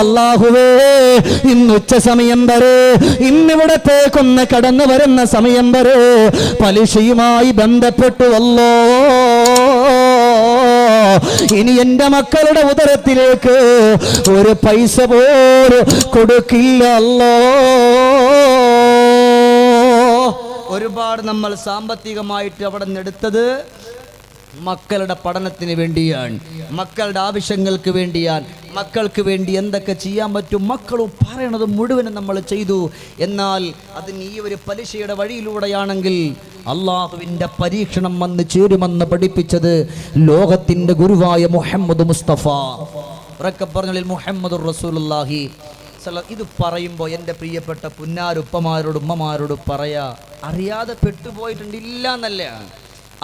അല്ലാഹുവേ ഇന്ന് ഉച്ച സമയം വരെ ഇന്നിവിടത്തേക്കൊന്ന് കടന്നു വരുന്ന സമയം വരെ പലിശയുമായി ബന്ധപ്പെട്ടു അല്ലോ ഇനി എന്റെ മക്കളുടെ ഉദരത്തിലേക്ക് ഒരു പൈസ പോലും കൊടുക്കില്ല അല്ലോ. ഒരുപാട് നമ്മൾ സാമ്പത്തികമായിട്ട് അവിടെ നിന്നെടുത്തത് മക്കളുടെ പഠനത്തിന് വേണ്ടിയാണ്, മക്കളുടെ ആവശ്യങ്ങൾക്ക് വേണ്ടിയാണ്, മക്കൾക്ക് വേണ്ടി എന്തൊക്കെ ചെയ്യാൻ പറ്റും മക്കളും പറയണത് മുഴുവനും നമ്മൾ ചെയ്തു. എന്നാൽ അതിന് ഈ ഒരു പലിശയുടെ വഴിയിലൂടെയാണെങ്കിൽ അള്ളാഹുവിൻ്റെ പരീക്ഷണം വന്ന് ചേരുമെന്ന് പഠിപ്പിച്ചത് ലോകത്തിൻ്റെ ഗുരുവായ മുഹമ്മദ് മുസ്തഫ ഉറക്കെ പറഞ്ഞാൽ മുഹമ്മദുർ റസൂലുള്ളാഹി. ഇത് പറയുമ്പോൾ എൻ്റെ പ്രിയപ്പെട്ട പുന്നാരുപ്പമാരോട് ഉമ്മമാരോട് പറയാ, അറിയാതെ പെട്ടുപോയിട്ടുണ്ട്, ഇല്ല എന്നല്ല,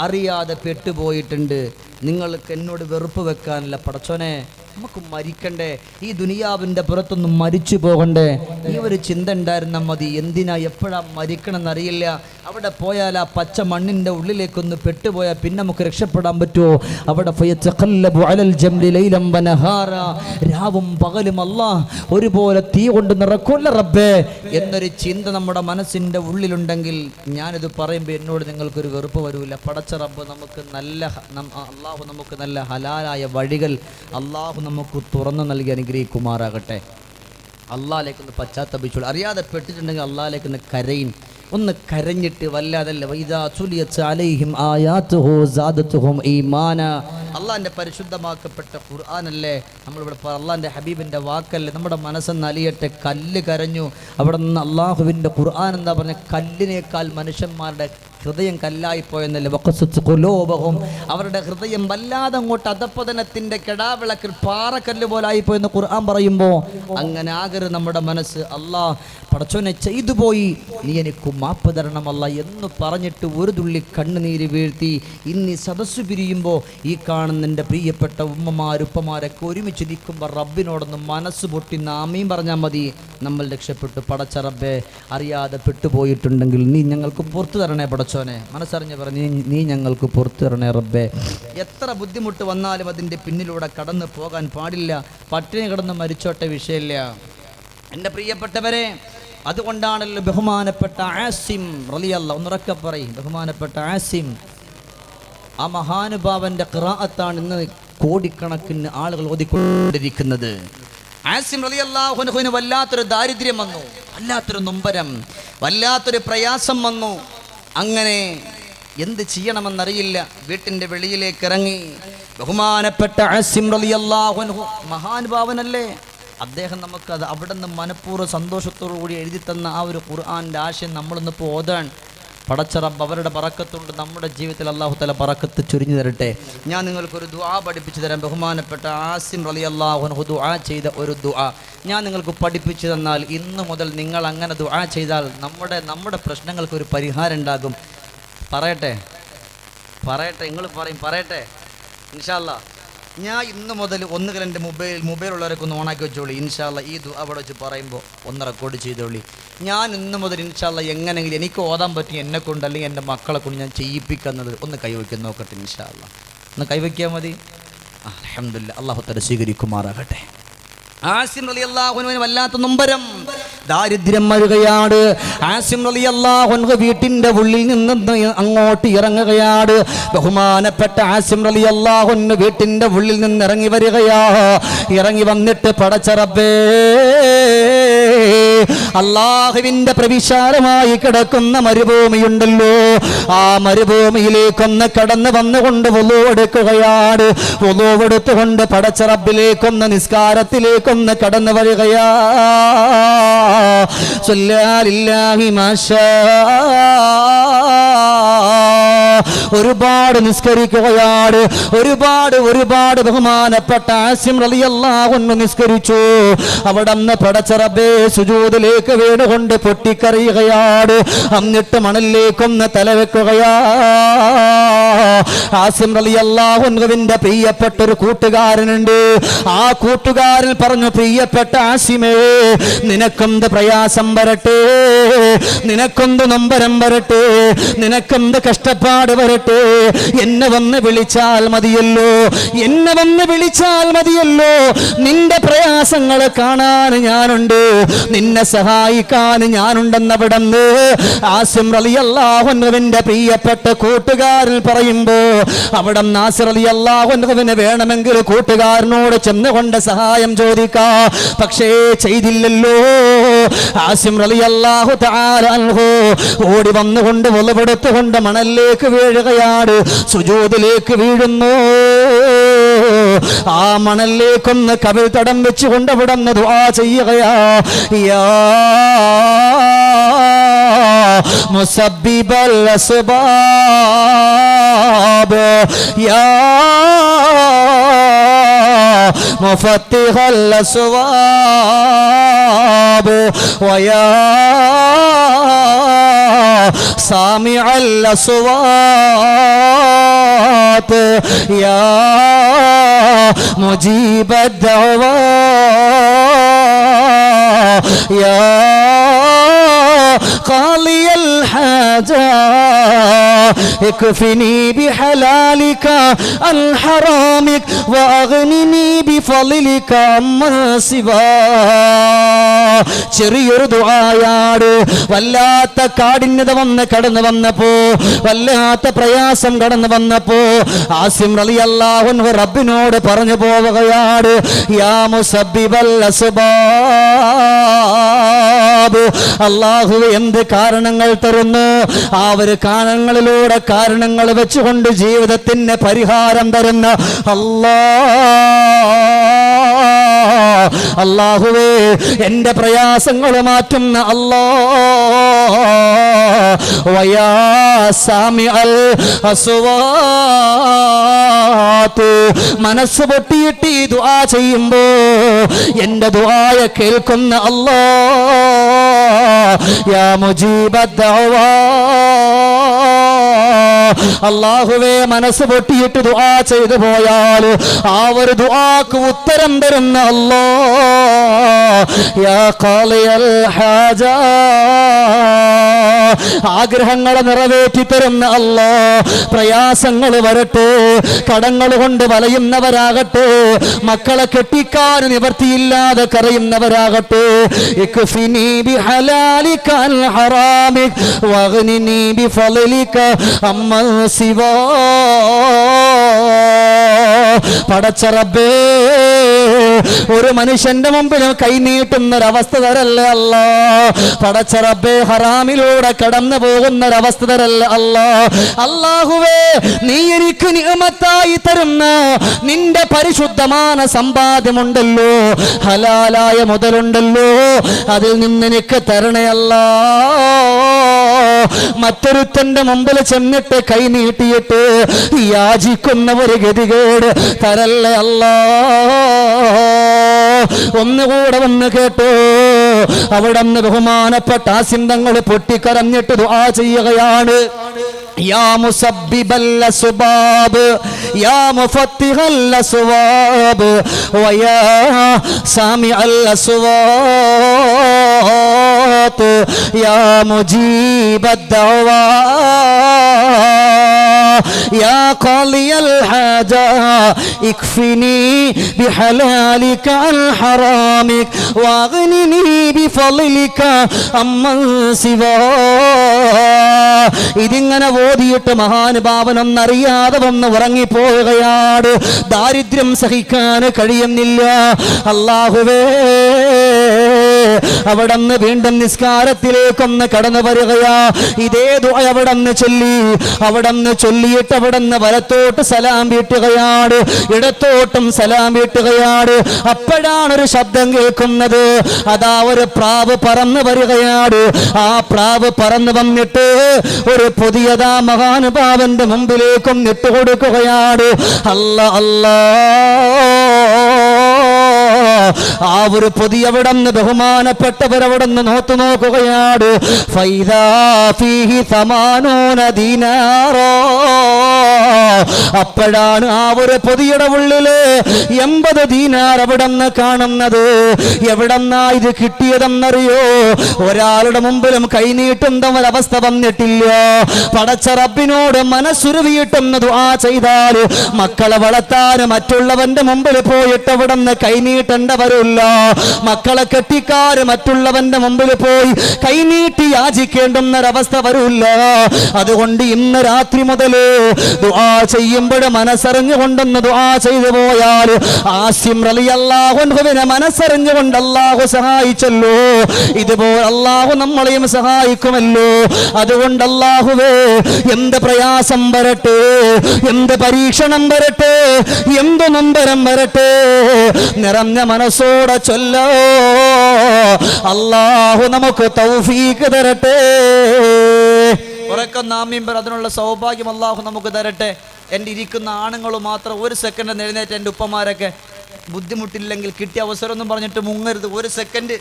അറിയാതെ പെട്ടുപോയിട്ടുണ്ട്. നിങ്ങൾക്ക് എന്നോട് വെറുപ്പ് വെക്കാനല്ല, പടച്ചോനെ നമുക്ക് മരിക്കണ്ടേ, ഈ ദുനിയാവിൻ്റെ പുറത്തൊന്നും മരിച്ചു പോകണ്ടേ, ഈ ഒരു ചിന്ത ഉണ്ടായിരുന്നാൽ മതി. എന്തിനാ എപ്പോഴാ മരിക്കണമെന്നറിയില്ല. അവിടെ പോയാൽ ആ പച്ച മണ്ണിൻ്റെ ഉള്ളിലേക്കൊന്ന് പെട്ടുപോയാൽ പിന്നെ നമുക്ക് രക്ഷപ്പെടാൻ പറ്റുമോ? അവിടെ രാവും പകലും അല്ലാഹ് ഒരുപോലെ തീ കൊണ്ട് നിറക്കൊല്ല റബ്ബേ എന്നൊരു ചിന്ത നമ്മുടെ മനസ്സിൻ്റെ ഉള്ളിലുണ്ടെങ്കിൽ ഞാനിത് പറയുമ്പോൾ എന്നോട് നിങ്ങൾക്കൊരു വെറുപ്പ് വരൂല. പടച്ച റബ്ബ് നമുക്ക് അള്ളാഹു നമുക്ക് നല്ല ഹലാലായ വഴികൾ അള്ളാഹു നമുക്ക് തുറന്നു നൽകി അനുഗ്രഹിക്കുമാറാകട്ടെ. അള്ളാഹിലേക്കൊന്ന് പശ്ചാത്തപിച്ചോളൂ. അറിയാതെ പെട്ടിട്ടുണ്ടെങ്കിൽ അള്ളാഹിലേക്കൊന്ന് കരയും, ഒന്ന് കരഞ്ഞിട്ട് വല്ലാതല്ല. അള്ളാഹിൻ്റെ പരിശുദ്ധമാക്കപ്പെട്ട ഖുർആനല്ലേ നമ്മളിവിടെ അള്ളാഹിൻ്റെ ഹബീബിൻ്റെ വാക്കല്ലേ, നമ്മുടെ മനസ്സെന്ന് അലിയട്ടെ. കല്ല് കരഞ്ഞു, അവിടെ നിന്ന് അള്ളാഹുവിൻ്റെ ഖുർആൻ എന്താ പറഞ്ഞ, കല്ലിനേക്കാൾ മനുഷ്യന്മാരുടെ ഹൃദയം കല്ലായിപ്പോയെന്നല്ലേ. അവരുടെ ഹൃദയം വല്ലാതെ അങ്ങോട്ട് അധപ്പതനത്തിൻ്റെ കെടാവിളക്കിൽ പാറക്കല്ല് പോലായിപ്പോയെന്ന് ഖുർആൻ പറയുമ്പോൾ അങ്ങനെ ആകരുത് നമ്മുടെ മനസ്സ്. അള്ളാഹ് പടച്ചോനെ ചെയ്തു പോയി, നീ എനിക്ക് മാപ്പ് തരണമല്ല എന്ന് പറഞ്ഞിട്ട് ഒരു തുള്ളി കണ്ണുനീര് വീഴ്ത്തി ഇന്ന് സദസ്സു പിരിയുമ്പോൾ ഈ കാണുന്ന എൻ്റെ പ്രിയപ്പെട്ട ഉമ്മമാരുപ്പമാരൊക്കെ ഒരുമിച്ച് നിൽക്കുമ്പോൾ റബ്ബിനോടൊന്ന് മനസ്സ് പൊട്ടി ആമീൻ പറഞ്ഞാൽ മതി, നമ്മൾ രക്ഷപ്പെട്ടു. പടച്ച റബ്ബേ, അറിയാതെ പെട്ടുപോയിട്ടുണ്ടെങ്കിൽ നീ ഞങ്ങൾക്ക് പുറത്തു തരണേ പടച്ചോനെ. മനസ്സറിഞ്ഞ് പറഞ്ഞ് നീ ഞങ്ങൾക്ക് പുറത്തു തരണേ റബ്ബേ. എത്ര ബുദ്ധിമുട്ട് വന്നാലും അതിൻ്റെ പിന്നിലൂടെ കടന്നു പോകാൻ പാടില്ല. പട്ടിണി കിടന്ന് മരിച്ചോട്ടെ, വിഷയമില്ല. എൻ്റെ പ്രിയപ്പെട്ടവരെ, അതുകൊണ്ടാണല്ലോ ബഹുമാനപ്പെട്ട ആസിം റളിയല്ലാഹു ഒന്നുറക്കെ പറയും, ബഹുമാനപ്പെട്ട ആസിം, ആ മഹാനുഭാവൻ്റെ ഖിറാഅത്താണ് ഇന്ന് കോടിക്കണക്കിന് ആളുകൾ ഓതിക്കൊണ്ടിരിക്കുന്നത്. ആസിം റളിയല്ലാഹു അൻഹുവിന് വല്ലാത്തൊരു ദാരിദ്ര്യം വന്നു, വല്ലാത്തൊരു നൊമ്പരം, വല്ലാത്തൊരു പ്രയാസം വന്നു. അങ്ങനെ എന്ത് ചെയ്യണമെന്നറിയില്ല. വീട്ടിൻ്റെ വെളിയിലേക്ക് ഇറങ്ങി. ബഹുമാനപ്പെട്ട ആസിം റളിയല്ലാഹു അൻഹു മഹാനുഭാവനല്ലേ, അദ്ദേഹം നമുക്കത് അവിടെ നിന്ന് മനഃപൂർവ്വ സന്തോഷത്തോടു കൂടി എഴുതി തന്ന ആ ഒരു ഖുർആൻ്റെ ആശയം നമ്മളിന്നിപ്പോൾ ഓതാൻ. പടച്ച റബ്ബ് അവരുടെ ബറക്കത്തുകൊണ്ട് നമ്മുടെ ജീവിതത്തിൽ അല്ലാഹു തആല ബറക്കത്ത് ചൊരിഞ്ഞു തരട്ടെ. ഞാൻ നിങ്ങൾക്കൊരു ദുആ പഠിപ്പിച്ചു തരാം. ബഹുമാനപ്പെട്ട ആസിം റളിയല്ലാഹു അൻഹു ദുആ ചെയ്ത ഒരു ദുആ ഞാൻ നിങ്ങൾക്ക് പഠിപ്പിച്ചു തന്നാൽ ഇന്ന് മുതൽ നിങ്ങൾ അങ്ങനെ ദുആ ചെയ്താൽ നമ്മുടെ പ്രശ്നങ്ങൾക്കൊരു പരിഹാരം ഉണ്ടാകും. പറയട്ടെ നിങ്ങൾ പറയട്ടെ ഇൻഷാ അല്ലാഹ്. ഞാൻ ഇന്ന് മുതൽ ഒന്നുകിൽ എൻ്റെ മൊബൈലുള്ളവരൊക്കെ ഒന്ന് ഓണാക്കി വെച്ചോളി. ഇൻഷാ അല്ലാഹ് ഈ ദുആ അവിടെ വെച്ച് പറയുമ്പോൾ ഒന്ന് റെക്കോർഡ് ചെയ്തോളി. ഞാൻ ഇന്ന് മുതൽ ഇൻഷാ അല്ലാഹ് എങ്ങനെയെങ്കിലും എനിക്ക് ഓതാൻ പറ്റും എന്നെ കൊണ്ട് അല്ലെങ്കിൽ എൻ്റെ മക്കളെ കൊണ്ട് ഞാൻ ചെയ്യിപ്പിക്കുന്നത് ഒന്ന് കൈവയ്ക്കാൻ നോക്കട്ടെ. ഇൻഷാ അല്ലാഹ് ഒന്ന് കൈവയ്ക്കാൻ മതി. അൽഹംദുലില്ലാഹ്, അല്ലാഹു തആല സ്വീകരിക്കുമാറാകട്ടെ. ആസിം റളിയല്ലാഹു അൻഹുവിന് വല്ലാത്ത നൊമ്പരം, ദാരിദ്ര്യം മഴുകയാണ്. ആസിം റളിയല്ലാഹു അൻഹു വീട്ടിൻ്റെ ഉള്ളിൽ നിന്ന് അങ്ങോട്ട് ഇറങ്ങുകയാണ്. ബഹുമാനപ്പെട്ട ആസിം റളിയല്ലാഹു അൻഹു വീട്ടിൻ്റെ ഉള്ളിൽ നിന്ന് ഇറങ്ങി വരികയാ. ഇറങ്ങി വന്നിട്ട് പടച്ച റബ്ബേ, അല്ലാഹുവിൻ്റെ പ്രവിശാലമായി കിടക്കുന്ന മരുഭൂമിയുണ്ടല്ലോ, ആ മരുഭൂമിയിലേക്കൊന്ന് കടന്നു വന്നുകൊണ്ട് വുളൂ എടുക്കുകയാണ്. വുളൂ എടുത്തുകൊണ്ട് പടച്ച റബ്ബിലേക്കൊന്ന് നിസ്കാരത്തിലേക്കൊന്ന് കടന്നു വരികയാ. സ്വല്ലല്ലാഹി മാഷാ, ഒരുപാട് നിസ്കരിക്കുകയാണ്. ഒരുപാട് ബഹുമാനപ്പെട്ട ആസിം റളിയല്ലാഹു അൻഹു നിസ്കരിച്ചു. അവിടന്ന് പടച്ച റബ്ബേ സുജൂദിലേക്ക് വീണുകൊണ്ട് പൊട്ടിക്കരയുകയാണ്. എന്നിട്ട് മണലിലേക്കൊന്ന് തലവെക്കുകയാ. ആസിം റളിയല്ലാഹു അൻഹുവിന്റെ പ്രിയപ്പെട്ട ഒരു കൂട്ടുകാരനുണ്ട്. ആ കൂട്ടുകാരൻ പറഞ്ഞു, പ്രിയപ്പെട്ട ആസിമേ, നിനക്കെന്ത് പ്രയാസം വരട്ടെ, നിനക്കൊന്ത് നൊമ്പരം വരട്ടെ, നിനക്കെന്ത് കഷ്ടപ്പാട് വരട്ടെ, എന്നെ വന്ന് വിളിച്ചാൽ മതിയല്ലോ, എന്നെ വന്ന് വിളിച്ചാൽ മതിയല്ലോ. നിന്റെ പ്രയാസങ്ങൾ കാണാൻ ഞാനുണ്ട്, നിന്നെ സഹായിക്കാൻ ഞാനുണ്ടെന്നവിടെന്ന് ആസിം റളിയല്ലാഹു അൻഹുവിന്റെ പ്രിയപ്പെട്ട കൂട്ടുകാരൻ പറയുമ്പോ അവിടെ നാസിർ റളിയല്ലാഹു അൻഹുവിന് വേണമെങ്കിൽ കൂട്ടുകാരനോട് ചെന്നുകൊണ്ട് സഹായം ചോദിക്കാ, പക്ഷേ ചെയ്തില്ലല്ലോ. ആസിം റളിയല്ലാഹു തആല അൻഹു ഓടി വന്നുകൊണ്ട് ഒളിവെടുത്തുകൊണ്ട് മണലിലേക്ക് വീഴുകയാണ്, സുജൂദിലേക്ക് വീഴുന്നു. ആ മണലിലേക്കൊന്ന് കവിൾ തടം വെച്ചുകൊണ്ട് അവിടെ നിന്ന് ദുആ ചെയ്യുകയാ, യാ മുസബ്ബിബൽ അസ്ബാബ് യാ മുഫത്തിഹൽ അസ്വാബ് വയാ സാമിഅൽ അസ്വാത് യാ മുജീബ ദഅവാ യാ قاضي الحاجة اكفني بحلالك عن حرامك واغنني بفضلك عمن سواك. ചെറിയൊരു ദുആയാണ്. വല്ലാത്ത കാഠിന്യത വന്ന് കടന്നു വന്നപ്പോ, വല്ലാത്ത പ്രയാസം കടന്നു വന്നപ്പോ ആസിം റളിയല്ലാഹു അൻഹു റബ്ബിനോട് പറഞ്ഞു പോവുകയാണ്, യാ മുസബ്ബിബൽ അസ്ബാബ്, അല്ലാഹു എന്ത് കാരണങ്ങൾ തരുന്നു, ആ ഒരു കാരണങ്ങളിലൂടെ കാരണങ്ങൾ വെച്ചുകൊണ്ട് ജീവിതത്തിന് പരിഹാരം തരുന്ന അല്ലാഹുവേ, എന്റെ പ്രയാസങ്ങൾ മാറ്റുന്ന വയാ സാമിഅൽ അസ്വാത്, മനസ്സ് പൊട്ടിയിട്ട് ഈ ദുആ ചെയ്യുമ്പോ എന്റെ ദുആയ കേൾക്കുന്ന യാ മുജീബ ദഅവാ, അല്ലാഹുവേ മനസ്സ് പൊട്ടിയിട്ട് ദുആ ചെയ്തു പോയാൽ ആ ഒരു ദുആക്ക് ഉത്തരം തരുന്ന യാ ഖാളിയൽ ഹാജ, ആഗ്രഹങ്ങളെ നിറവേറ്റി തരുന്ന പ്രയാസങ്ങൾ വരട്ടെ, കടങ്ങൾ കൊണ്ട് വലയുന്നവരാകട്ടെ, മക്കളെ കെട്ടിക്കാൻ നിവർത്തിയില്ലാതെ കരയുന്നവരാകട്ടെ, ഇക്ഫിനി ബിഹലാലിക അൻ ഹറാമിക വഗ്നിനി ബിഫളിക അമ്മൻ സിവാ. പടച്ച റബ്ബേ, ഒരു മനുഷ്യന്റെ മുമ്പിൽ കൈനീട്ടുന്നൊരവസ്ഥ തരല്ലേ അല്ലാ. പടച്ച റബ്ബേ, ഹറാമിലൂടെ കടന്നു പോകുന്നൊരവസ്ഥ തരല്ലേ അല്ലാ. അല്ലാഹുവേ, നീ എനിക്ക് നിഅമത്തായി തരുന്ന നിന്റെ പരിശുദ്ധமான സമ്പാദ്യമുണ്ടല്ലോ, ഹലാലായ മുതലുണ്ടല്ലോ, അതിൽ നിന്ന് എനിക്ക് തരണേ അല്ലാ. മറ്റൊരുത്തന്റെ മുമ്പിൽ ചെന്നിട്ട് കൈനീട്ടിയിട്ട് യാചിക്കുന്ന ഒരു ഗതികേട് തരല്ലേ അല്ലാ. ഒന്നുകൂടെ വന്ന് കേട്ടോ, അവിടെ നിന്ന് ബഹുമാനപ്പെട്ട ആസിം തങ്ങൾ പൊട്ടിക്കരഞ്ഞിട്ട് ദുആ ചെയ്യുകയാണ്, യാ മുസബ്ബിബൽ അസ്ബാബ് യാ മുഫത്തിഹൽ അസ്വാബ് വയാ സാമിഅൽ അസ്വാത് യാ മുജീബ ദഅവാ യാ ഖാളിയൽ ഹാജ ഇക്ഫിനി ബിഹലാലിക അൻ ഹറാമിക വഗ്നിനി ബിഫളിക അമ്മൻ സിവാ. ഇതിങ്ങനെ ഓതിയിട്ട് മഹാനുഭാവനൊന്നറിയാതെ വന്ന് ഉറങ്ങിപ്പോവുകയാണ്. ദാരിദ്ര്യം സഹിക്കാൻ കഴിയുന്നില്ല. അല്ലാഹുവേ, അവിടന്ന് വീണ്ടും നിസ്കാരത്തിലേക്കൊന്ന് കടന്നു വരികയാ. ഇതേ ദുആ അവിടന്ന് ചൊല്ലി, അവിടന്ന് ചൊല്ലിയിട്ട് അവിടന്ന് വലത്തോട്ട് സലാം വീട്ടുകയാണ്, ഇടത്തോട്ടും സലാം വീട്ടുകയാണ്. അപ്പോഴാണ് ഒരു ശബ്ദം കേൾക്കുന്നത്. അതാ ഒരു പ്രാവ് പറന്നു വരികയാണ്. ആ പ്രാവ് പറന്നു വന്നിട്ട് ഒരു പുതിയതാ മഹാനുഭാവന്റെ മുമ്പിലേക്കും ഇട്ടുകൊടുക്കുകയാണ്. അല്ലാ അല്ലാ, ആ ഒരു പൊതി അവിടുന്ന് ബഹുമാനപ്പെട്ടവരവിടുന്ന് നോക്കുകയാണ്. ഫൈദാ ഫീഹി സമാനൂന ദീനാറോ. അപ്പോഴാണ് ആ ഒരു പൊതിയുടെ ഉള്ളില് 80 ദീനാർ അവിടുന്ന് കാണുന്നത്. എവിടെന്നാ ഇത് കിട്ടിയതെന്നറിയോ? ഒരാളുടെ മുമ്പിലും കൈനീട്ടുന്ന ഒരവസ്ഥ വന്നിട്ടില്ല. പടച്ച റബ്ബിനോട് മനസ്സുരുവിയിട്ടെന്ന് ദുആ ചെയ്താൽ മക്കളെ വളർത്താൻ മറ്റുള്ളവന്റെ മുമ്പിൽ പോയിട്ട് അവിടുന്ന് കൈനീട്ടേണ്ടവരില്ല. മക്കളെ കെട്ടിക്കാർ മറ്റുള്ളവന്റെ മുമ്പിൽ പോയി കൈനീട്ടി യാചിക്കേണ്ടുന്നൊരവസ്ഥ വരില്ല. അതുകൊണ്ട് ഇന്ന് രാത്രി മുതൽ ദുആ ചെയ്യുമ്പോൾ മനസ്സറിഞ്ഞുകൊണ്ടെന്ന് ദുആ ചെയ്തു പോയാൽ ആസിം റളിയല്ലാഹു അൻഹുവിനെ മനസ്സറിഞ്ഞുകൊണ്ട് അല്ലാഹു സഹായിച്ചല്ലോ. ഇതുപോലെ അല്ലാഹു നമ്മളെയും സഹായിക്കുമല്ലോ. അതുകൊണ്ട് അല്ലാഹുവേ, എന്ത് പ്രയാസം വരട്ടെ, എന്ത് പരീക്ഷണം വരട്ടെ, എന്ത് നൊമ്പരം വരട്ടെ, നിറഞ്ഞ മനസ്സോടെ ചൊല്ലോ, അല്ലാഹു നമുക്ക് തൗഫീഖ് തരട്ടെ. ഉറക്കം നാമീമ്പർ അതിനുള്ള സൗഭാഗ്യം അല്ലാഹു നമുക്ക് തരട്ടെ. എൻ്റെ ഇരിക്കുന്ന ആണുങ്ങൾ മാത്രം ഒരു സെക്കൻഡ് എഴുന്നേറ്റ് എൻ്റെ ഉപ്പമാരൊക്കെ ബുദ്ധിമുട്ടില്ലെങ്കിൽ കിട്ടിയ അവസരം ഒന്നും പറഞ്ഞിട്ട് മുങ്ങരുത്. ഒരു സെക്കൻഡ്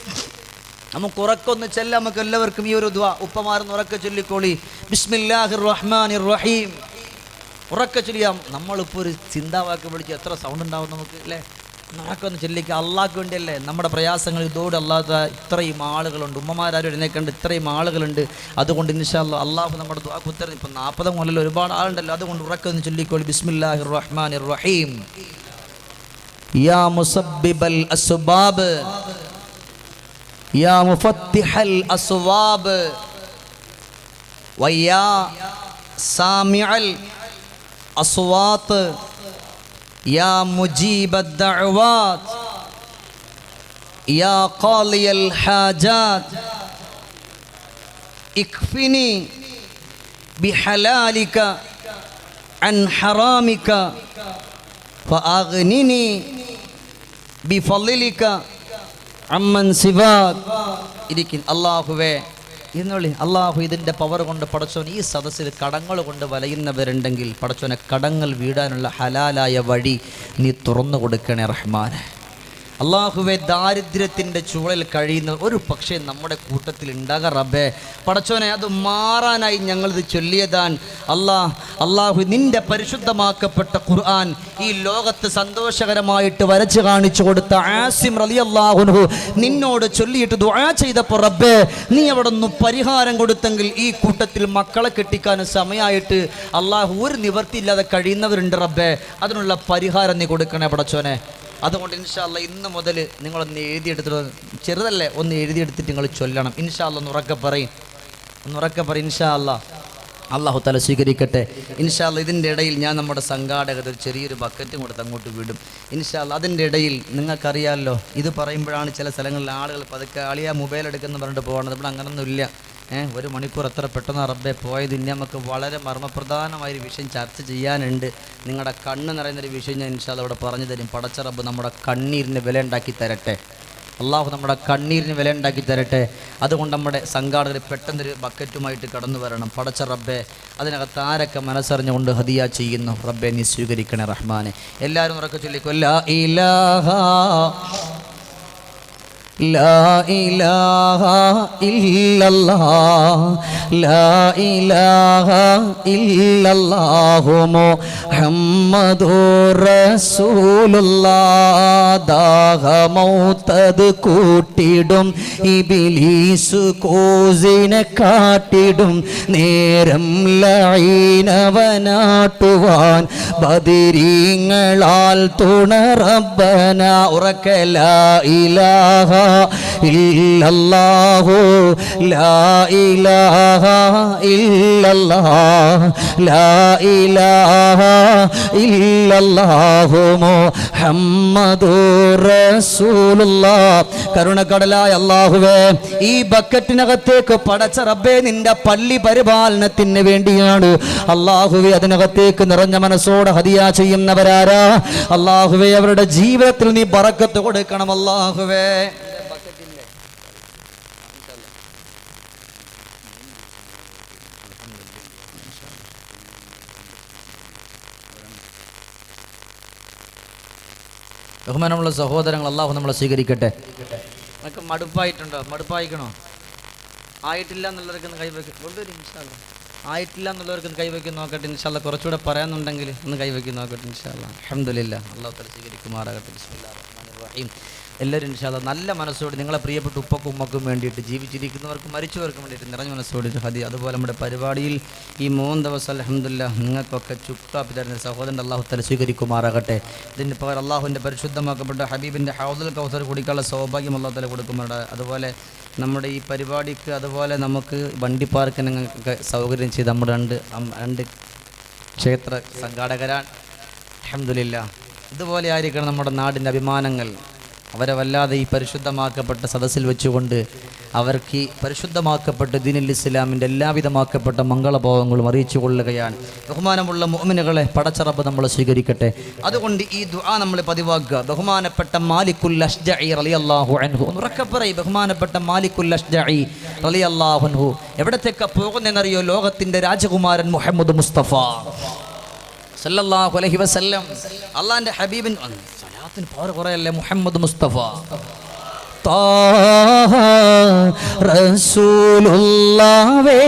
നമുക്ക് ഉറക്കൊന്ന് ചെല്ലാം. നമുക്ക് എല്ലാവർക്കും ഈ ഒരു ദുആ ഉപ്പമാരെന്ന് ഉറക്കെ ചൊല്ലിക്കോളി. ബിസ്മില്ലാഹിർ റഹ്മാനിർ റഹീം. ഉറക്കെ ചൊല്ലിയാം. നമ്മളിപ്പോൾ ഒരു ചിന്താവാക്ക് വിളിച്ച് എത്ര സൗണ്ട് ഉണ്ടാവും നമുക്ക് അല്ലേ? നമുക്കൊന്ന് ചൊല്ലിക്കുക. അള്ളാഹ്ക്ക് വേണ്ടിയല്ലേ നമ്മുടെ പ്രയാസങ്ങൾ. ഇതോടെ അല്ലാതെ ഇത്രയും ആളുകളുണ്ട്, ഉമ്മമാരും എഴുന്നേക്കേണ്ട ഇത്രയും ആളുകളുണ്ട്. അതുകൊണ്ട് ഇൻഷാ അല്ലാഹ് അള്ളാഹു നമ്മുടെ ദുആക്ക് ഉത്തരം. ഇപ്പം 40 മുതൽ ഒരുപാട് ആളുണ്ടല്ലോ. അതുകൊണ്ട് ഉറക്കൊന്ന് ചൊല്ലിക്കോളി. ബിസ്മില്ലാഹിർ റഹ്മാനിർ റഹീം. യാ മുസബ്ബിബൽ അസ്ബാബ് യാ മുഫത്തിഹൽ അസ്വാബ് വയാ സാമിഅൽ അസ്വാത്ത് യാ മുജീബദ് ദഅവാത്ത് യാ ഖാലിയൽ ഹാജാത്ത് ഇക്ഫിനി ബിഹലാലിക അൻ ഹറാമിക ഫഅഗ്നിനി ബിഫളിലിക അമ്മൻ സിവാക്. ഇരിക്കും. അല്ലാഹുവേ എന്നൊള്ളി. അള്ളാഹു ഇതിൻ്റെ പവർ കൊണ്ട് പടച്ചോൻ ഈ സദസ്സിൽ കടങ്ങൾ കൊണ്ട് വലയുന്നവരുണ്ടെങ്കിൽ പടച്ചോനെ കടങ്ങൾ വീടാനുള്ള ഹലാലായ വഴി നീ തുറന്നു കൊടുക്കണേ റഹ്മാനെ. അള്ളാഹുവെ, ദാരിദ്ര്യത്തിൻ്റെ ചൂളൽ കഴിയുന്ന ഒരു പക്ഷേ നമ്മുടെ കൂട്ടത്തിൽ ഉണ്ടാകാം റബ്ബേ. പടച്ചോനെ, അത് മാറാനായി ഞങ്ങളിത് ചൊല്ലിയതാണ്. അള്ളാഹു നിൻ്റെ പരിശുദ്ധമാക്കപ്പെട്ട ഖുർആൻ ഈ ലോകത്ത് സന്തോഷകരമായിട്ട് വരച്ച് കാണിച്ചു കൊടുത്ത ആസിം റളിയല്ലാഹു അൻഹു നിന്നോട് ചൊല്ലിയിട്ട് ദുആ ചെയ്തപ്പോൾ റബ്ബേ, നീ അവിടെ ഒന്ന് പരിഹാരം കൊടുത്തെങ്കിൽ ഈ കൂട്ടത്തിൽ മക്കളെ കെട്ടിക്കാൻ സമയമായിട്ട് അള്ളാഹു ഒരു നിവർത്തിയില്ലാതെ കഴിയുന്നവരുണ്ട് റബ്ബേ. അതിനുള്ള പരിഹാരം നീ കൊടുക്കണേ പടച്ചോനെ. അതുകൊണ്ട് ഇൻഷാ അല്ലാഹ് ഇന്ന് മുതൽ നിങ്ങളൊന്ന് എഴുതിയെടുത്തിട്ട്, ചെറുതല്ലേ, ഒന്ന് എഴുതിയെടുത്തിട്ട് നിങ്ങൾ ചൊല്ലണം. ഇൻഷാ അല്ലാഹ് ഒന്ന് ഉറക്കെ പറയും. ഇൻഷാ അല്ലാഹ് അല്ലാഹു തആല സ്വീകരിക്കട്ടെ. ഇൻഷാ അല്ലാഹ് ഇതിൻ്റെ ഇടയിൽ ഞാൻ നമ്മുടെ സംഘാടകർ ഒരു ചെറിയൊരു ബക്കറ്റും കൊടുത്ത് അങ്ങോട്ട് വിടും ഇൻഷാ അല്ലാഹ്. അതിൻ്റെ ഇടയിൽ നിങ്ങൾക്കറിയാമല്ലോ, ഇത് പറയുമ്പോഴാണ് ചില സ്ഥലങ്ങളിൽ ആളുകൾ പതുക്കെ ആളിയാ മൊബൈൽ എടുക്കുന്ന പറഞ്ഞിട്ട് പോകണത്. ഇവിടെ അങ്ങനൊന്നുമില്ല. 1 മണിക്കൂർ എത്ര പെട്ടെന്ന് റബ്ബെ പോയത്. ഇനി നമുക്ക് വളരെ മർമ്മപ്രധാനമായൊരു വിഷയം ചർച്ച ചെയ്യാനുണ്ട്. നിങ്ങളുടെ കണ്ണ് നിറയുന്നൊരു വിഷയം ഞാൻ ഇൻഷാ അല്ലാഹ് ഇവിടെ പറഞ്ഞു തരും. പടച്ച റബ്ബ് നമ്മുടെ കണ്ണീരിന് വില ഉണ്ടാക്കി തരട്ടെ. അള്ളാഹു നമ്മുടെ കണ്ണീരിന് വില ഉണ്ടാക്കി തരട്ടെ. അതുകൊണ്ട് നമ്മുടെ സംഘാടകർ പെട്ടെന്നൊരു ബക്കറ്റുമായിട്ട് കടന്നു വരണം. പടച്ച റബ്ബെ, അതിനകത്ത് ആരൊക്കെ മനസ്സറിഞ്ഞുകൊണ്ട് ഹദിയ ചെയ്യുന്നു റബ്ബെ നീ സ്വീകരിക്കണേ റഹ്മാനെ. എല്ലാവരും ഉറക്കെ ചൊല്ലിക്കോ. ലാ ഇലാഹ ലാ ഇലാഹ ഇല്ലല്ലാഹ് ലാ ഇലാഹ ഇല്ലല്ലാഹു മുഹമ്മദുർ റസൂലുള്ളാഹ്. ദാഹമൗത്തത് കൂട്ടിടും ഇബ്ലീസ് കോസിനെ കാട്ടിടും. നേരം ലഈനവനാട്ടുവാൻ ബദരീങ്ങളാൽ തുണ റബ്ബന. ഉറക്കെ ലാ ഇലാഹ ഇല്ലല്ലാഹു ലാ ഇലാഹ ഇല്ലല്ലാഹ് ലാ ഇലാഹ ഇല്ലല്ലാഹു മുഹമ്മദുർ റസൂലുള്ളാഹ്. കരുണക്കടലായ അല്ലാഹുവേ, ഈ ബക്കറ്റിനകത്തേക്ക് പടച്ച റബ്ബേ നിന്റെ പള്ളി പരിപാലനത്തിന് വേണ്ടിയാണ് അല്ലാഹുവേ അതിനകത്തേക്ക് നിറഞ്ഞ മനസ്സോടെ ഹദിയ ചെയ്യുന്നവരാരാ അല്ലാഹുവേ, അവരുടെ ജീവിതത്തിൽ നീ ബറക്കത്ത് കൊടുക്കണം അല്ലാഹുവേ. ബഹുമാനമുള്ള സഹോദരങ്ങൾ, അള്ളാഹു നമ്മളെ സ്വീകരിക്കട്ടെ. നമുക്ക് മടുപ്പായിട്ടുണ്ടോ? മടുപ്പായിക്കണോ? ആയിട്ടില്ല എന്നുള്ളവർക്ക് കൈവയ്ക്കും. കൊണ്ടുവരും ഇൻഷാ അല്ലാഹ്. ആയിട്ടില്ല എന്നുള്ളവർക്ക് കൈവയ്ക്കും നോക്കട്ടെ ഇൻഷാ അല്ലാഹ്. കുറച്ചുകൂടെ പറയാനുണ്ടെങ്കിൽ ഒന്ന് കൈവയ്ക്കും നോക്കട്ടെ ഇൻഷാ അല്ലാഹ്. അൽഹംദുലില്ലാഹ്. അള്ളാഹു തആല സ്വീകരിക്കുമാറാകട്ടെ. ബിസ്മില്ലാഹിർ റഹ്മാനിർ റഹീം. എല്ലാവരും ഇൻഷാ അല്ലാഹ് നല്ല മനസ്സോട് നിങ്ങളെ പ്രിയപ്പെട്ട ഉപ്പക്കും ഉമ്മക്കും വേണ്ടിയിട്ട്, ജീവിച്ചിരിക്കുന്നവർക്കും മരിച്ചവർക്കും വേണ്ടിയിട്ട് നിറഞ്ഞ മനസ്സോടിട്ട് ഹദി. അതുപോലെ നമ്മുടെ പരിപാടിയിൽ ഈ 3 ദിവസം അൽഹംദുലില്ലാഹ് നിങ്ങൾക്കൊക്കെ ചുക്കാപ്പി തരുന്ന സഹോദരൻ അള്ളാഹു തആല സ്വീകരിക്കുമാറാകട്ടെ. ഇതിൻ്റെ പകരം അള്ളാഹുവിൻ്റെ പരിശുദ്ധമാക്കപ്പെട്ട ഹബീബിൻ്റെ ഹൗദുൽ കൗസർ കുടിക്കാനുള്ള സൗഭാഗ്യം അള്ളാഹു തആല കൊടുക്കുമാറാകട്ടെ. അതുപോലെ നമ്മുടെ ഈ പരിപാടിക്ക് അതുപോലെ നമുക്ക് വണ്ടി പാർക്കിന് സൗകര്യം ചെയ്ത് നമ്മുടെ രണ്ട് ക്ഷേത്ര സംഘാടകരാണ്. അൽഹംദുലില്ലാഹ്. ഇതുപോലെ ആയിരിക്കണം നമ്മുടെ നാടിൻ്റെ അഭിമാനങ്ങൾ. അവരെ വല്ലാതെ ഈ പരിശുദ്ധമാക്കപ്പെട്ട സദസ്സിൽ വെച്ചുകൊണ്ട് അവർക്ക് ഈ പരിശുദ്ധമാക്കപ്പെട്ട ദീനുൽ ഇസ്ലാമിൻ്റെ എല്ലാവിധമാക്കപ്പെട്ട മംഗളഭാവങ്ങളും അറിയിച്ചു കൊള്ളുകയാണ്. ബഹുമാനമുള്ള മുഅ്മിനുകളെ, പടച്ചറബ് നമ്മളെ സ്വീകരിക്കട്ടെ. അതുകൊണ്ട് ഈ ദുആ നമ്മൾ പതിവാക്കുക. ബഹുമാനപ്പെട്ട മാലിക്കുൽ അശ്ജഈ റളിയല്ലാഹു അൻഹു, ഉറക്കപ്പറയി, ബഹുമാനപ്പെട്ട മാലിക്കുൽ അശ്ജഈ റളിയല്ലാഹു അൻഹു എവിടത്തേക്ക് പോകുന്നതെന്നറിയോ? ലോകത്തിൻ്റെ രാജകുമാരൻ മുഹമ്മദ് മുസ്തഫ സല്ലല്ലാഹു അലൈഹി വസല്ലം, അള്ളാഹിൻ്റെ ഹബീബിൻ സലാത്തിന് പവർ കുറയല്ലേ, മുഹമ്മദ് മുസ്തഫ താഹ റസൂലുള്ളാഹേ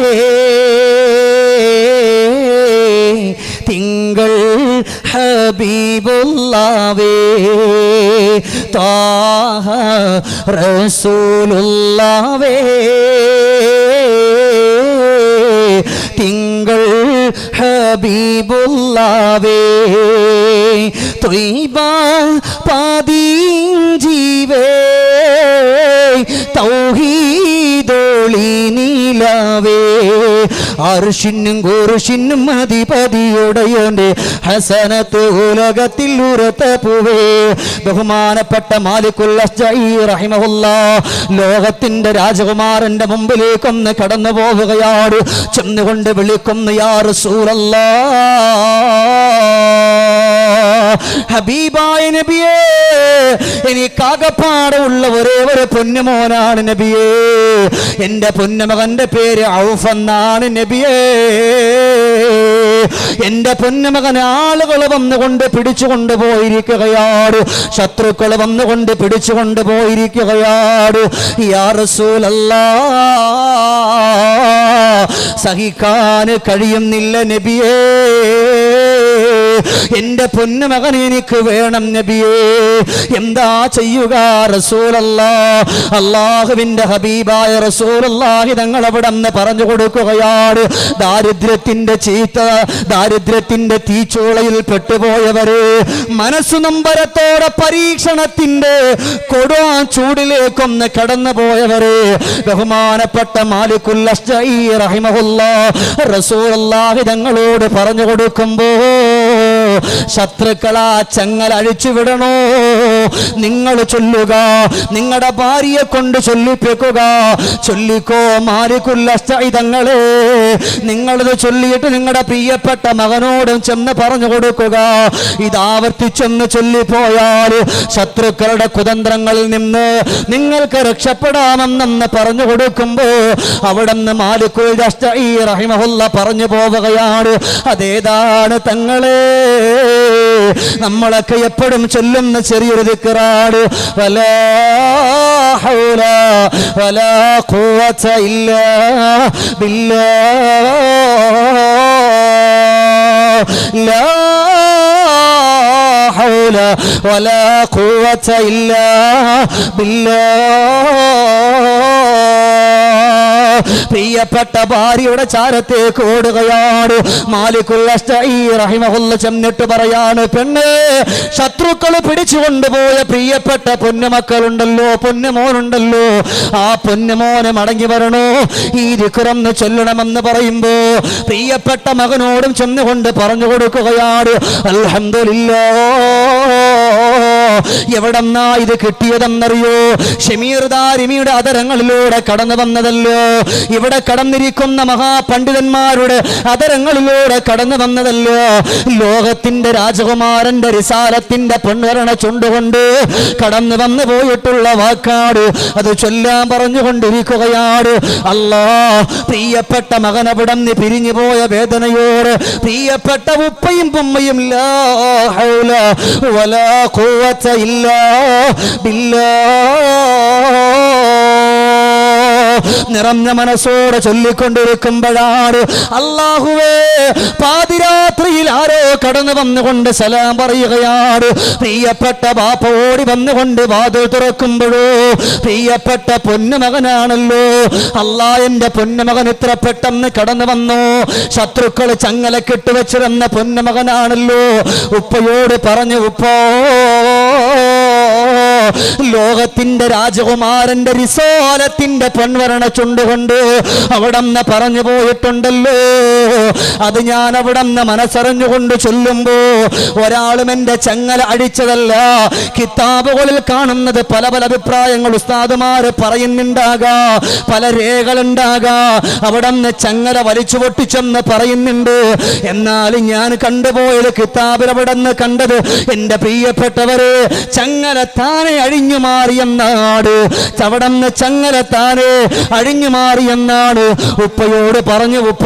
തിങ്കൾ ഹബീബുള്ളാഹേ താഹ റസൂലുള്ളാഹേ തിങ്കൾ ഹബീബുള്ളാഹേ ത്വയ്ബ പാദീഞ്ചീവേ തൗഹീദൊളി നീലാവേ അർശിനും കുർശിനും അധിപതിയുടയോന്റെ ഹസനത്ത് ഉലകത്തിൽ ഉരത്ത പൂവേ. ബഹുമാനപ്പെട്ട മാലിക്കുൽ അശ്ജഈ റഹിമഹുല്ലാഹ് ലോകത്തിന്റെ രാജകുമാരന്റെ മുമ്പിലേക്കൊന്ന് കടന്നു പോവുകയാണ്. ചെന്നുകൊണ്ട് വിളിക്കുന്നു, യാ റസൂലല്ലാഹ്, ഹബീബായ നബിയേ, എനിക്കാകപ്പാടുള്ള ഒരേ ഒരു പൊന്നുമോനാണ് നബിയേ. എന്റെ പൊന്നുമകന്റെ പേര് ഔഫ് എന്നാണ് നബിയേ. എന്റെ പൊന്നുമകൻ ആളുകൾ വന്നുകൊണ്ട് പിടിച്ചുകൊണ്ട് പോയിരിക്കുകയാണ്, ശത്രുക്കൾ വന്നുകൊണ്ട് പിടിച്ചുകൊണ്ട് പോയിരിക്കുകയാണ്. യാ റസൂലല്ലാഹ്, സഹിക്കാൻ കഴിയുന്നില്ല നബിയേ, എന്റെ പൊന്നുമകൻ എനിക്ക് വേണം നബിയേ. എന്താ ചെയ്യുക റസൂലല്ലാഹ്? അല്ലാഹുവിന്റെ ഹബീബായ റസൂലുള്ളാഹി തങ്ങൾ അവിടെ നിന്ന് പറഞ്ഞു കൊടുക്കുകയാണ്, ദാരിദ്ര്യത്തിന്റെ തീച്ചൂളയിൽ പെട്ടുപോയവര്, മനസ്സു നൊമ്പരത്തോടെ പരീക്ഷണത്തിന്റെ കൊടുവാൻ ചൂടിലേക്കൊന്ന് കടന്നു പോയവര്, ബഹുമാനപ്പെട്ട മാലിക്കുൽ അശ്ജഈ റഹിമഹുല്ലാഹ് റസൂലുള്ളാഹി തങ്ങളോട് പറഞ്ഞു കൊടുക്കുമ്പോ, ശത്രുക്കളാ ചങ്ങല അഴിച്ചു വിടണോ? നിങ്ങൾ ചൊല്ലുക, നിങ്ങളുടെ ഭാര്യയെ കൊണ്ട് ചൊല്ലിപ്പിക്കുക. ചൊല്ലിക്കോ മാലിക്കുൽ അശ്ജഈ തങ്ങളെ, നിങ്ങളിത് ചൊല്ലിയിട്ട് നിങ്ങളുടെ പ്രിയപ്പെട്ട മകനോടും ചെന്ന് പറഞ്ഞു കൊടുക്കുക. ഇതാവർത്തിച്ചൊന്ന് ചൊല്ലിപ്പോയാൽ ശത്രുക്കളുടെ കുതന്ത്രങ്ങളിൽ നിന്ന് നിങ്ങൾക്ക് രക്ഷപ്പെടാമെന്നെന്ന് പറഞ്ഞു കൊടുക്കുമ്പോ അവിടെ നിന്ന് മാലിക്കുൽ അശ്ജഈ റഹിമഹുല്ലാഹ് പറഞ്ഞു പോവുകയാണ്, അതേതാണ് തങ്ങളെ? നമ്മളൊക്കെ എപ്പോഴും ചൊല്ലുന്ന ചെറിയൊരു ദിക്റാണ്, വലാ ഹൗല വലാ ഖുവത ഇല്ലാ ബില്ലാഹ് ലാ ഹൗല വലാ ഖുവത ഇല്ലാ ബില്ലാഹ്. പ്രിയപ്പെട്ട ഭാര്യയുടെ ചാരത്തേക്ക് ഓടുകയാണ്. മാലിക്കുൽ അശ്ജഈ റഹിമഹുല്ലാഹ് ചെന്നിട്ട് പറയാണ്, പെണ്ണ്, ശത്രുക്കൾ പിടിച്ചുകൊണ്ടുപോയ പ്രിയപ്പെട്ട പൊന്നുമക്കളുണ്ടല്ലോ, പൊന്നുമോനുണ്ടല്ലോ, ആ പൊന്നുമോന് മടങ്ങി വരണോ, ഈ ദിക്റൊന്ന് ചൊല്ലണമെന്ന് പറയുമ്പോ പ്രിയപ്പെട്ട മകനോടും ചെന്നുകൊണ്ട് പറഞ്ഞു കൊടുക്കുകയാണ്, അൽഹംദുലില്ലാഹ്, എവിടെന്നാ ഇത് കിട്ടിയതെന്നറിയോ? ഷമീർ ദാരിമിയുടെ അതരങ്ങളിലൂടെ കടന്നു വന്നതല്ലോ, ഇവിടെ കടന്നിരിക്കുന്ന മഹാപണ്ഡിതന്മാരുടെ അതരങ്ങളിലൂടെ കടന്നു വന്നതല്ലോ. ലോകത്തിന്റെ രാജകുമാരന്റെ റിസാലത്തിന്റെ പൊൻവരണ ചുണ്ടുകൊണ്ട് കടന്നു വന്നു പോയിട്ടുള്ള വാക്കാട് അത് ചൊല്ലാൻ പറഞ്ഞുകൊണ്ടിരിക്കുകയാണ്. അല്ലാ, പ്രിയപ്പെട്ട മകനവിടം നീ പിരിഞ്ഞു പോയ വേദനയോട് പ്രിയപ്പെട്ട ഉപ്പയും ഉമ്മയും ലാ ഹൗല വലാ ഖുവത ഇല്ലാ നിറഞ്ഞ മനസ്സോടെ ചൊല്ലിക്കൊണ്ടിരിക്കുമ്പോഴാണ് അല്ലാഹുവേ പാതിരാത്രിയിൽ ആരോ കടന്നു വന്നുകൊണ്ട് സലാം പറയുകയാണ്. പ്രിയപ്പെട്ട ബാപ്പ ഓടി വന്നുകൊണ്ട് വാതിൽ തുറക്കുമ്പോഴോ പ്രിയപ്പെട്ട പൊന്നുമകനാണല്ലോ. അല്ലാ, എന്റെ പൊന്നുമകൻ ഇത്ര പെട്ടെന്ന് കടന്നു വന്നു. ശത്രുക്കൾ ചങ്ങലക്കിട്ട് വെച്ചിരുന്ന പൊന്നുമകനാണല്ലോ. ഉപ്പയോട് പറഞ്ഞു, ഉപ്പോ ലോകത്തിന്റെ രാജകുമാരന്റെ റിസാലത്തിന്റെ പൊൻവരണ ചുണ്ടുകൊണ്ട് അവിടന്ന് പറഞ്ഞു പോയിട്ടുണ്ടല്ലോ. അത് ഞാൻ അവിടന്ന് മനസ്സറിഞ്ഞുകൊണ്ട് ചൊല്ലുമ്പോ ഒരാളും എന്റെ ചങ്ങല അഴിച്ചതല്ല. കിതാബുകളിൽ കാണുന്നത് പല പല അഭിപ്രായങ്ങൾ ഉസ്താദുമാര് പറയുന്നുണ്ടാകാ, പല രേഖകളുണ്ടാകാ, അവിടന്ന് ചങ്ങല വലിച്ചു പൊട്ടിച്ചെന്ന് പറയുന്നുണ്ട്. എന്നാൽ ഞാൻ കണ്ടുപോയത് കിതാബിൽ അവിടന്ന് കണ്ടത് എന്റെ പ്രിയപ്പെട്ടവരെ ചങ്ങല താനെ അഴിഞ്ഞു മാറിയെന്നാണ്. അവിടന്ന് ചങ്ങല താനെ അഴിഞ്ഞു മാറിയെന്നാണ്. ഉപ്പയോട് പറഞ്ഞു, ഉപ്പ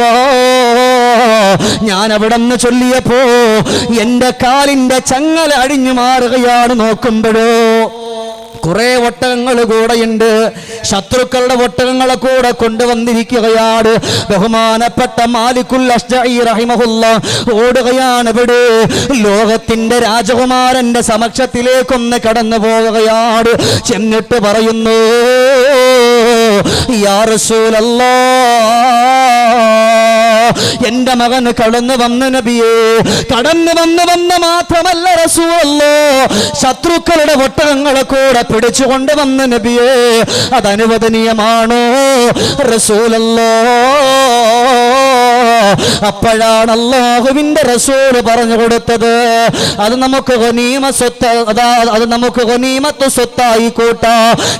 ഞാൻ അവിടന്ന് ചൊല്ലിയപ്പോ എന്റെ കാലിന്റെ ചങ്ങല അഴിഞ്ഞു മാറുകയാണ്. നോക്കുമ്പോഴോ കുറെ ഒട്ടകങ്ങൾ കൂടെയുണ്ട്. ശത്രുക്കളുടെ ഒട്ടകങ്ങളെ കൂടെ കൊണ്ടുവന്നിരിക്കുകയാണ്. ബഹുമാനപ്പെട്ട മാലിക്കുൽ അശ്ജഈ റഹിമഹുല്ലാഹ് ഓടുകയാണ്. ഇവിടെ ലോകത്തിന്റെ രാജകുമാരന്റെ സമക്ഷത്തിലേക്കൊന്ന് കടന്നു പോവുകയാണ്. ചെന്നിട്ട് പറയുന്നു, യാ റസൂലല്ലാഹ്, എന്റെ മകൻ കടന്നു വന്ന നബിയേ. കടന്നു വന്ന് മാത്രമല്ല റസൂലല്ലാഹ്, ശത്രുക്കളുടെ ഒട്ടകങ്ങളെ കൂടെ പിടിച്ചുകൊണ്ട് വന്ന നബിയേ. അതനുവദനീയമാണോ റസൂലല്ലാഹ്? അപ്പോഴാണ് അല്ലാഹുവിന്റെ റസൂല് പറഞ്ഞു കൊടുത്തത്, അത് നമുക്ക് ഗനീമത്ത് സ്വത്തായി കൂട്ടാ.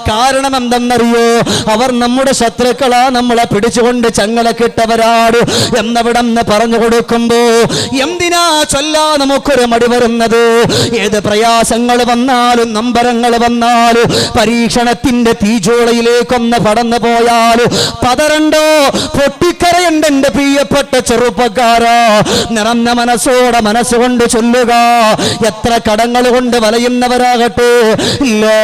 കാരണം എന്തെന്നറിയോ? അവർ നമ്മുടെ ശത്രുക്കളാ, നമ്മളെ പിടിച്ചുകൊണ്ട് ചങ്ങലക്കിട്ടവരാണ് എന്നവിടെന്ന് പറഞ്ഞു കൊടുക്കുമ്പോ എന്തിനാ ചൊല്ലാ നമുക്കൊരു മടി വരുന്നത്? ഏത് പ്രയാസങ്ങൾ വന്നാലും നമ്പരങ്ങൾ വന്നാലും പരീക്ഷണത്തിന്റെ തീജോളയിലേക്കൊന്ന് കടന്നു പോയാൽ പതറണ്ടോ, പൊട്ടിക്കരയുണ്ട് എന്റെ പ്രിയപ്പെട്ട ചെറുപ്പക്കാരാ. നിറഞ്ഞ മനസ്സോടെ മനസ്സുകൊണ്ട് ചൊല്ലുക. എത്ര കടങ്ങൾ കൊണ്ട് വലയുന്നവരാകട്ടെ, ലാ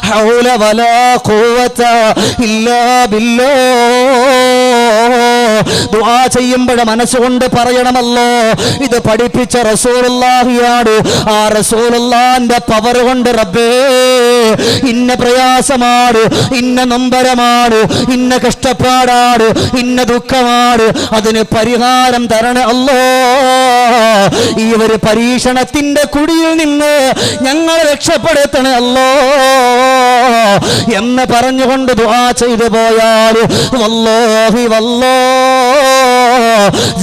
ഹൗല വലാ ഖുവത ഇല്ലാ ബില്ലാഹ്. ദുആ ചെയ്യുമ്പോൾ മനസ്സുകൊണ്ട് പറയണമല്ലോ, ഇത് പഠിപ്പിച്ച റസൂലുള്ളാഹിയാണ്. ആ റസൂലുള്ളാഹിന്റെ പവർ കൊണ്ട് റബ്ബേ ഇന്ന പ്രയാസമാണ്, ഇന്ന നൊമ്പരമാണ്, ഇന്ന കഷ്ടപ്പാടാണ്, ഇന്ന ദുഃഖമാണ്, അതിന് പരിഹാരം തരണേ അല്ലോ. ഈ ഒരു പരീക്ഷണത്തിന്റെ കുടിയിൽ നിന്ന് ഞങ്ങൾ രക്ഷപ്പെടുത്തണേ അല്ലോ എന്ന് പറഞ്ഞുകൊണ്ട് ദുആ ചെയ്തു പോയാൽ വല്ലാഹി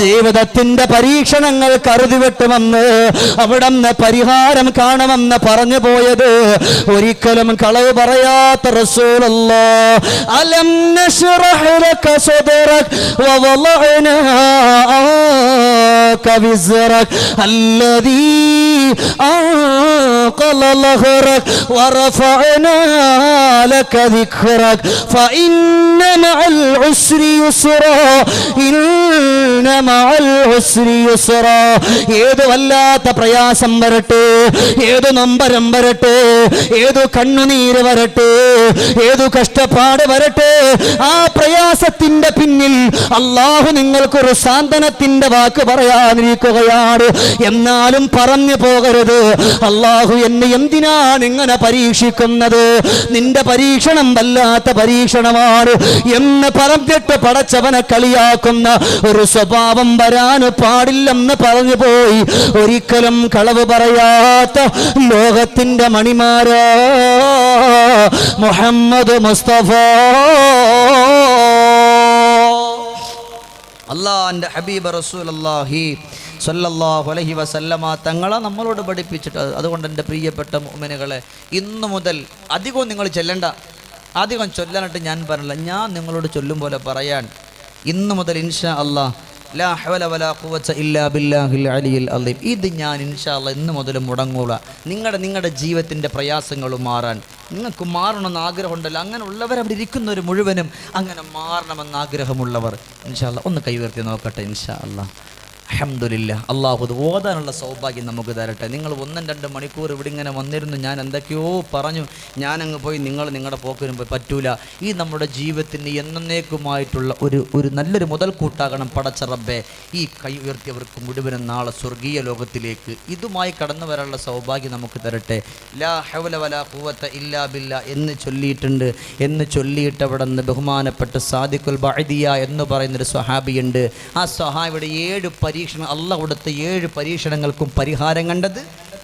ജീവിതത്തിന്റെ പരീക്ഷണങ്ങൾ കരുതി വെട്ടുമെന്ന് അവിടുന്ന് പരിഹാരം കാണുമെന്ന് പറഞ്ഞു പോയത് ഒരിക്കലും കളവ് പറയാത്ത റസൂലുള്ളാഹ്. അലം നശ്റഹ് ലക സദ്റക വവളഅനാ അൻക വിസ്റക അല്ലദീ അൻഖള ലഹ്റക വറഫഅനാ ലക ദിക്റക ഫഇന്ന മഅൽ ഉസ്രി യുസ്റാ ഇന്ന മഅൽ ഉസ്രി യുസ്റാ. ഏത് വല്ലാത്ത പ്രയാസം വരട്ടെ, ഏത് നൊമ്പരം വരട്ടെ, ഏതു കണ്ണുനീര് വരട്ടെ, ഏതു കഷ്ടപ്പാട് വരട്ടെ, ആ പ്രയാസത്തിന്റെ പിന്നിൽ അല്ലാഹു നിങ്ങൾക്കൊരു സാന്ത്വനത്തിന്റെ വാക്ക് പറയാനിരിക്കുകയാണ്. എന്നാലും പറഞ്ഞു പോകരുത്, അല്ലാഹു എന്നെ എന്തിനാണ് ഇങ്ങനെ പരീക്ഷിക്കുന്നത്, നിന്റെ പരീക്ഷണം വല്ലാത്ത പരീക്ഷണമാണ് എന്ന് പറഞ്ഞിട്ട് പടച്ചവനെ കളിയാക്കുന്ന ഒരു സ്വഭാവം വരാൻ പാടില്ലെന്ന് പറഞ്ഞു പോയി. ഒരിക്കലും കളവ് പറയാത്ത ലോകത്തിന്റെ മണിമാരാ മുഹമ്മദ് മുസ്തഫ അല്ലാഹുവിന്റെ ഹബീബ് റസൂലുള്ളാഹി സ്വല്ലല്ലാഹു അലൈഹി വസല്ലമ തങ്ങളെ നമ്മളോട് പഠിപ്പിച്ചിട്ട്. അതുകൊണ്ട് എൻ്റെ പ്രിയപ്പെട്ട മുഅ്മിനുകളെ, ഇന്നു മുതൽ അധികവും നിങ്ങൾ ചെല്ലണ്ട, അധികം ചൊല്ലാനായിട്ട് ഞാൻ പറഞ്ഞില്ല, ഞാൻ നിങ്ങളോട് ചൊല്ലും പോലെ പറയാൻ. ഇന്നു മുതൽ ഇൻഷാ അല്ലാഹ് ലാ ഹവല വലാ ഖുവത ഇല്ലാ ബില്ലാഹിൽ അലിയിൽ അലീം, ഇത് ഞാൻ ഇൻഷാ അല്ലാഹ് ഇന്നു മുതൽ മുടങ്ങൂല. നിങ്ങളുടെ ജീവിതത്തിൻ്റെ പ്രയാസങ്ങൾ മാറാൻ, നിങ്ങൾക്ക് മാറണമെന്ന് ആഗ്രഹമുണ്ടല്ലോ, അങ്ങനെ ഉള്ളവരവിടെ ഇരിക്കുന്നവർ മുഴുവനും അങ്ങനെ മാറണമെന്ന് ആഗ്രഹമുള്ളവർ ഇൻഷാ അല്ലാഹ് ഒന്ന് കൈവർത്തി നോക്കട്ടെ. ഇൻഷാ അല്ലാഹ് അൽഹംദുലില്ലാ. അള്ളാഹു ഇത് ഓതാനുള്ള സൗഭാഗ്യം നമുക്ക് തരട്ടെ. നിങ്ങൾ 1-2 മണിക്കൂർ ഇവിടെ ഇങ്ങനെ വന്നിരുന്നു, ഞാൻ എന്തൊക്കെയോ പറഞ്ഞു, ഞാനങ്ങ് പോയി, നിങ്ങളുടെ പോക്കിനും പോയി പറ്റൂല. ഈ നമ്മുടെ ജീവിതത്തിന് എന്നേക്കുമായിട്ടുള്ള ഒരു നല്ലൊരു മുതൽക്കൂട്ടാകണം പടച്ച റബ്ബേ. ഈ കൈ ഉയർത്തിയവർക്ക് മുഴുവനും നാളെ സ്വർഗീയ ലോകത്തിലേക്ക് ഇതുമായി കടന്നു വരാനുള്ള സൗഭാഗ്യം നമുക്ക് തരട്ടെ. ലാ ഹൗല വലാ ഖുവത ഇല്ലാ ബില്ലാ എന്ന് ചൊല്ലിയിട്ടുണ്ട്. എന്ന് ചൊല്ലിയിട്ട് അവിടെ നിന്ന് ബഹുമാനപ്പെട്ട സാദിഖുൽ ബഅദിയ എന്ന് പറയുന്നൊരു സ്വഹാബിയുണ്ട്. ആ സ്വഹാബിയുടെ 7 പരീക്ഷണം, അള്ളാഹു കൊടുത്ത 7 പരീക്ഷണങ്ങൾക്കും പരിഹാരം കണ്ടത്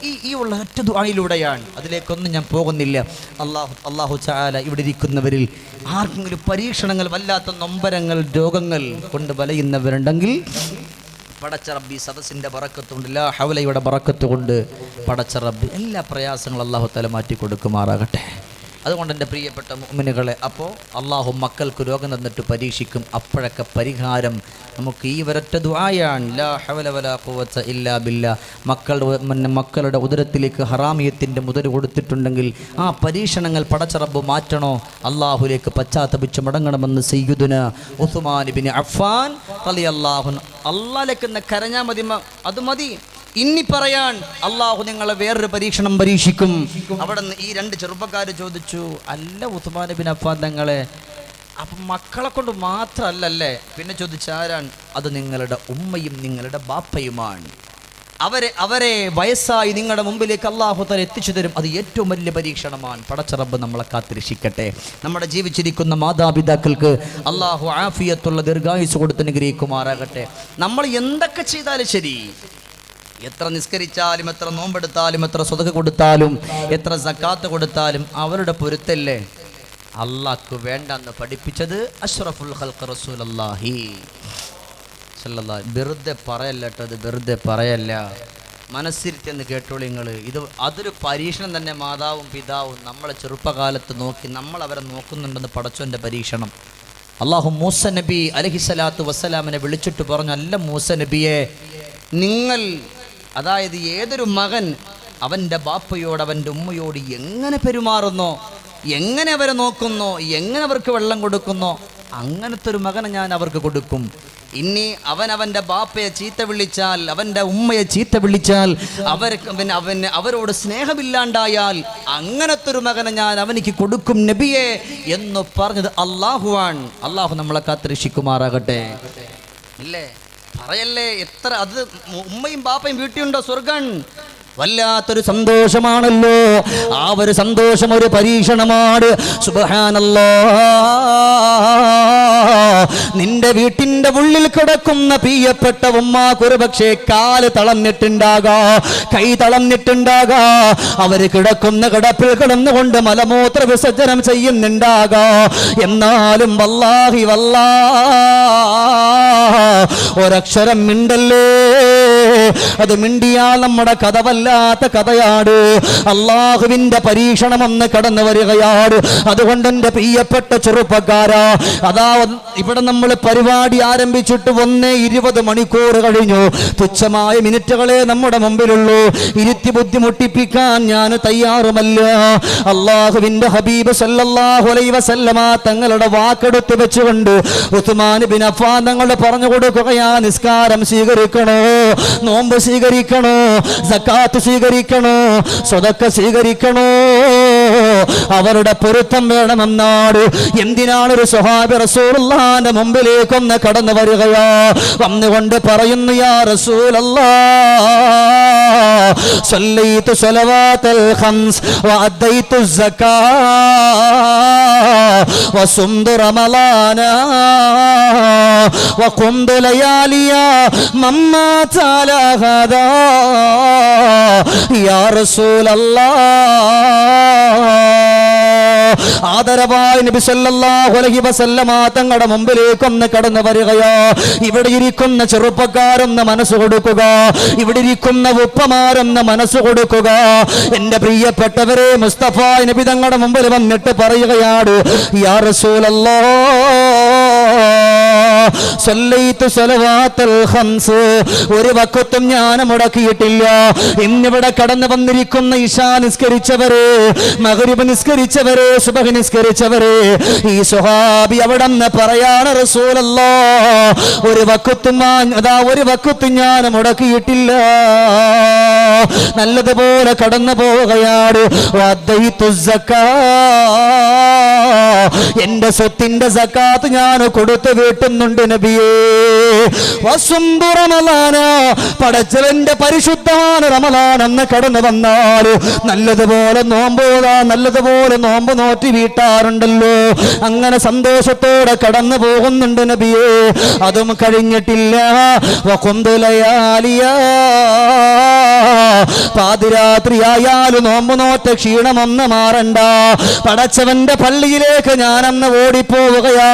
ഈ ഉള്ള ഒറ്റ ദുആയിലൂടെയാണ്. അതിലേക്കൊന്നും ഞാൻ പോകുന്നില്ല. അള്ളാഹു തആല ഇവിടെ ഇരിക്കുന്നവരിൽ ആർക്കെങ്കിലും പരീക്ഷണങ്ങൾ, വല്ലാത്ത നൊമ്പരങ്ങൾ, രോഗങ്ങൾ കൊണ്ട് വലയുന്നവരുണ്ടെങ്കിൽ പടച്ച റബ്ബി സദസ്സിൻ്റെ ബറക്കത്തുകൊണ്ട്, ലാ ഹൗലയുടെ ബറക്കത്ത് കൊണ്ട് പടച്ച റബ്ബി എല്ലാ പ്രയാസങ്ങളും അള്ളാഹു തആല മാറ്റി കൊടുക്കുമാറാകട്ടെ. അതുകൊണ്ട് എൻ്റെ പ്രിയപ്പെട്ട മുഅ്മിനുകളെ, അപ്പോൾ അള്ളാഹു മക്കൾക്ക് രോഗം തന്നിട്ട് പരീക്ഷിക്കും. അപ്പോഴൊക്കെ പരിഹാരം നമുക്ക് ഈ ഒരൊറ്റ ദുആയാണ്, ലാ ഹൗല വലാ ഖുവത ഇല്ലാ ബില്ലാ. മക്കളുടെ ഉദരത്തിലേക്ക് ഹറാമിയത്തിൻ്റെ മുതല് കൊടുത്തിട്ടുണ്ടെങ്കിൽ ആ പരീക്ഷണങ്ങൾ പടച്ച റബ്ബ് മാറ്റണോ, അള്ളാഹുലേക്ക് പശ്ചാത്തപിച്ച് മടങ്ങണമെന്ന് സയ്യിദുനാ ഉസ്മാൻ ഇബ്നു അഫ്ഫാൻ റളിയല്ലാഹു അൻഹു. അള്ളാഹിലേക്ക് കരഞ്ഞാൽ മതി, അത് മതി. ഇനി പറയാൻ അള്ളാഹു നിങ്ങളെ വേറൊരു പരീക്ഷണം പരീക്ഷിക്കും. അവിടെ നിന്ന് ഈ 2 ചെറുപ്പക്കാർ ചോദിച്ചു, അല്ല ഉസ്മാൻ ഇബ്നു അഫ്ഫാൻ തങ്ങളെ, അപ്പം മക്കളെ കൊണ്ട് മാത്രമല്ലല്ലേ, പിന്നെ ചോദിച്ചാരാണ്? അത് നിങ്ങളുടെ ഉമ്മയും നിങ്ങളുടെ ബാപ്പയുമാണ്. അവരെ വയസ്സായി നിങ്ങളുടെ മുമ്പിലേക്ക് അള്ളാഹു തആല എത്തിച്ചു തരും. അത് ഏറ്റവും വലിയ പരീക്ഷണമാണ്. പടച്ച റബ്ബ് നമ്മളെ കാത്തിരക്ഷിക്കട്ടെ. നമ്മുടെ ജീവിച്ചിരിക്കുന്ന മാതാപിതാക്കൾക്ക് അള്ളാഹു ആഫിയത്തുള്ള ദീർഘായുസ് കൊടുത്ത് അനുഗ്രഹിക്കുമാറാകട്ടെ. നമ്മൾ എന്തൊക്കെ ചെയ്താലും ശരി, എത്ര നിസ്കരിച്ചാലും, എത്ര നോമ്പെടുത്താലും, എത്ര സ്വതക കൊടുത്താലും, എത്ര സക്കാത്ത് കൊടുത്താലും അവരുടെ പൊരുത്തല്ലേ അള്ളാഹ്ക്ക് വേണ്ടെന്ന് പഠിപ്പിച്ചത് അഷ്റഫുൽ ഖൽഖ് റസൂലുള്ളാഹി സ്വല്ലല്ലാഹു. വെറുതെ പറയല്ല കേട്ടോ, അത് വെറുതെ പറയല്ല, മനസ്സിരുത്തിയെന്ന് കേട്ടോളൂ നിങ്ങൾ. അതൊരു പരീക്ഷണം തന്നെ. മാതാവും പിതാവും നമ്മളെ ചെറുപ്പകാലത്ത് നോക്കി നമ്മളവരെ നോക്കുന്നുണ്ടെന്ന് പടച്ചോൻ്റെ പരീക്ഷണം. അള്ളാഹു മൂസ നബി അലൈഹിസ്സലാത്തു വസ്സലാമിനെ വിളിച്ചിട്ട് പറഞ്ഞു, അല്ല മൂസ നബിയെ, നിങ്ങൾ, അതായത് ഏതൊരു മകൻ അവൻ്റെ ബാപ്പയോട്, അവൻ്റെ ഉമ്മയോട് എങ്ങനെ പെരുമാറുന്നോ, എങ്ങനെ അവരെ നോക്കുന്നോ, എങ്ങനെ അവർക്ക് വെള്ളം കൊടുക്കുന്നോ, അങ്ങനത്തെ ഒരു മകനെ ഞാൻ അവർക്ക് കൊടുക്കും. ഇനി അവൻ്റെ ബാപ്പയെ ചീത്ത വിളിച്ചാൽ, അവൻ്റെ ഉമ്മയെ ചീത്ത വിളിച്ചാൽ, അവരോട് സ്നേഹമില്ലാണ്ടായാൽ അങ്ങനത്തെ ഒരു മകനെ ഞാൻ അവനിക്ക് കൊടുക്കും നബിയെ എന്ന് പറഞ്ഞത് അള്ളാഹുവാണ്. അള്ളാഹു നമ്മളെ കാത്തിരക്ഷിക്കുമാറാകട്ടെ. ഇല്ലേ, പറയല്ലേ, എത്ര അത് ഉമ്മയും ബാപ്പയും വീട്ടിലുണ്ടോ സ്വർഗം? വല്ലാത്തൊരു സന്തോഷമാണല്ലോ. ആ ഒരു സന്തോഷം ഒരു പരീക്ഷണമാണ്. സുബ്ഹാനല്ലാഹ്, നിന്റെ വീട്ടിന്റെ ഉള്ളിൽ കിടക്കുന്ന പ്രിയപ്പെട്ട ഉമ്മാക്കൊരു പക്ഷേ കാല് തളർന്നിട്ടുണ്ടാകാ, കൈ തളർന്നിട്ടുണ്ടാകാ, അവര് കിടക്കുന്ന കിടപ്പിൽ കിടന്നുകൊണ്ട് മലമൂത്ര വിസർജനം ചെയ്യുന്നുണ്ടാകാ. എന്നാലും വല്ലാഹി ഒരക്ഷരം മിണ്ടല്ലേ, അത് മിണ്ടിയാൽ നമ്മുടെ കഥ വല്ലാത്ത കഥയാണ്. അള്ളാഹുവിന്റെ പരീക്ഷണമെന്ന് കടന്നു വരികയാണ്. അതുകൊണ്ട് എൻ്റെ പ്രിയപ്പെട്ട ചെറുപ്പക്കാരാ, അതാ ഇവിടെ നമ്മൾ പരിപാടി ആരംഭിച്ചിട്ട് 1:20 മണിക്കൂർ കഴിഞ്ഞു. തുച്ഛമായ മിനിറ്റുകളെ നമ്മുടെ മുമ്പിലുള്ളൂ. ഇരുത്തി ബുദ്ധിമുട്ടിപ്പിക്കാൻ ഞാൻ തയ്യാറുമല്ല. അള്ളാഹുവിന്റെ ഹബീബ് സല്ലല്ലാഹു അലൈഹി വസല്ലമ തങ്ങളുടെ വാക്കെടുത്ത് വെച്ചുകൊണ്ട് ഉസ്മാൻ ഇബ്നു അഫ്ഫാൻ തങ്ങൾ പറഞ്ഞു കൊടുക്കുകയാ, നിസ്കാരം സ്വീകരിക്കണോ, നോമ്പ് സ്വീകരിക്കണോ, സക്കാത്ത് സ്വീകരിക്കണോ, സ്വതക്ക സ്വീകരിക്കണോ, അവരുടെ പൊരുത്തം വേണമെന്നാണ്. എന്തിനാണ് ഒരു സ്വഹാബി റസൂലുള്ളാഹിന്റെ മുമ്പിലേക്കൊന്ന് കടന്നു വരികയാ, വന്നുകൊണ്ട് പറയുന്നു, യാ റസൂലല്ലാഹ്, സല്ലൈതു സ്വലവാത്തൽ ഖംസ് വഅദ്ദൈതു സക്കാത്ത് വസുംതു റമളാന വഖുംതു ലയാലിയ മമ്മാ തആല ഹദാ യാ റസൂലല്ലാഹ്. ആദരവായ നബി സല്ലല്ലാഹു അലൈഹി വസല്ലമ തങ്ങളുടെ മുമ്പിലേക്കൊന്ന് കടന്നു വരികയാ. ഇവിടെ ഇരിക്കുന്ന ചെറുപ്പക്കാരൊന്ന് മനസ്സ് കൊടുക്കുക, ഇവിടെ ഇരിക്കുന്ന ഉപ്പമാരൊന്ന് മനസ്സ് കൊടുക്കുക. എന്റെ പ്രിയപ്പെട്ടവരെ, മുസ്തഫ നബി തങ്ങളുടെ മുമ്പിൽ വന്നിട്ട് പറയുകയാണ്, യാ റസൂലല്ലാഹ്, സല്ലൈതു സ്വലവാത്തുൽ ഖംസ്, ഒരു വഖത്തും ഞാൻ മുടക്കിയിട്ടില്ല. ഇന്നിവിടെ കടന്നു വന്നിരിക്കുന്ന ഇശാ നിസ്കരിച്ചവരെ, മഗ്രിബ് നിസ്കരിച്ചവരെ, സുബ്ഹ് നിസ്കരിച്ചവരെ, ഈ സ്വഹാബി അവിടെന്ന് പറയാണ് റസൂലല്ലാഹ്, ഒരു വഖത്തും ഞാൻ മുടക്കിയിട്ടില്ല. നല്ലതുപോലെ കടന്നു പോവുകയാണ്. എന്റെ സ്വത്തിന്റെ സക്കാത്ത് ഞാൻ കൊടുത്തു വീട്ടുന്നുണ്ട് നബിയേ. പടച്ചവന്റെ പരിശുദ്ധമാണ് റമളാൻ എന്ന് കടന്നു വന്നാൽ നല്ലതുപോലെ നോമ്പ് നോറ്റി വീട്ടാറുണ്ടല്ലോ. അങ്ങനെ സന്തോഷത്തോടെ കടന്നു പോകുന്നുണ്ട് നബിയേ. അതും കഴിഞ്ഞിട്ടില്ല. പാതിരാത്രിയായാലും നോമ്പ് നോറ്റ ക്ഷീണമൊന്ന് മാറണ്ട. പടച്ചവന്റെ പള്ളിയിലേക്ക് ഞാനന്ന് ഓടിപ്പോവുകയാ.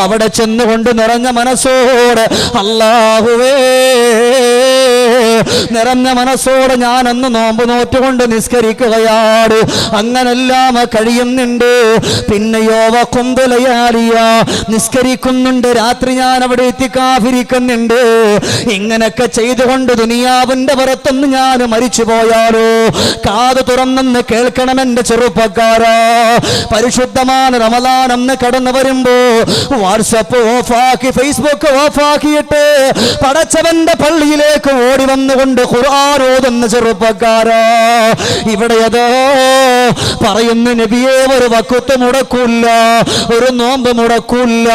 അവിടെ ചെന്നുകൊണ്ട് നിറഞ്ഞ മനസ്സോടെ അല്ലാഹുവേ, നിറഞ്ഞ മനസ്സോടെ ഞാനന്ന് നോമ്പ് നോറ്റുകൊണ്ട് നിസ്കരിക്കുകയാണ്. അങ്ങനെല്ലാം കഴിയുന്നുണ്ട്. പിന്നെയോ വഖുംദുലയാലിയ, നിസ്കരിക്കുന്നുണ്ട്. രാത്രി ഞാൻ അവിടെ ഇത്തികാഫിരിക്കുന്നുണ്ട്. ഇങ്ങനൊക്കെ ചെയ്തുകൊണ്ട് ദുനിയാവിന്റെ പുറത്തൊന്ന് ഞാൻ മരിച്ചു പോയാലോ? കാത് തുറന്നെന്ന് കേൾക്കണം എന്റെ ചെറുപ്പക്കാരാ. പരിശുദ്ധமான റമളാൻ എന്ന് കടന്നു വരുമ്പോ വാട്സപ്പ് ഓഫാക്കി, ഫേസ്ബുക്ക് ഓഫാക്കിയിട്ട് പടച്ചവന്റെ പള്ളിയിലേക്ക് ഓടി വന്നുകൊണ്ട് ഖുർആൻ ഓതുന്ന ചെറുപ്പക്കാരാ, ഇവിടെ ഏതോ പറയുന്നു നബിയേ, ഒരു വഖത്ത് മുടക്കൂല്ല, ഒരു നോമ്പ് മുടക്കൂല്ല,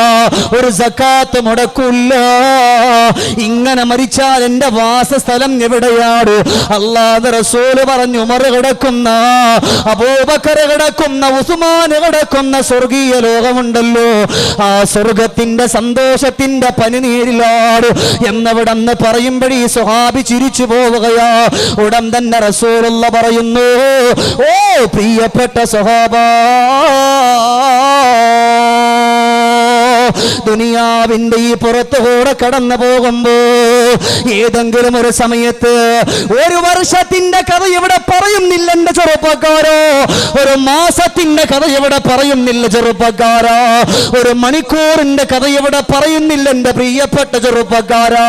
ഒരു സക്കാത്ത് മുടക്കൂല്ല. ഇങ്ങനെ മരിച്ചാൽ എന്റെ വാസസ്ഥലം എവിടെയാണ്? അല്ലാഹുവിന്റെ റസൂൽ പറഞ്ഞു, ഉമർ കിടക്കുന്ന, അബൂബക്കർ കിടക്കുന്ന, ഉസ്മാൻ കിടക്കുന്ന സ്വർഗീയ ലോകമുണ്ടല്ലോ, ആ സ്വർഗത്തിന്റെ സന്തോഷത്തിന്റെ പനിനീരിലാണ് എന്നവിടെന്ന് പറയുമ്പോഴീ സ്വഹാബി ചിരിച്ചു പോവുകയാ. ഉടൻ തന്നെ റസൂലുള്ള പറയുന്നു, ഓ പ്രിയപ്പെട്ട സ്വഹാബാ, ദുനിയാവിന്റെ ഈ പുറത്തുകൂടെ കടന്നു പോകുമ്പോ ഏതെങ്കിലും ഒരു സമയത്ത് ഒരു വർഷത്തിന്റെ കഥ ഇവിടെ പറയുന്നില്ല എന്റെ ചെറുപ്പക്കാരോ, ഒരു മാസത്തിന്റെ കഥ ഇവിടെ പറയുന്നില്ല ചെറുപ്പക്കാരാ, ഒരു മണിക്കൂറിന്റെ കഥ ഇവിടെ പറയുന്നില്ല എന്റെ പ്രിയപ്പെട്ട ചെറുപ്പക്കാരാ.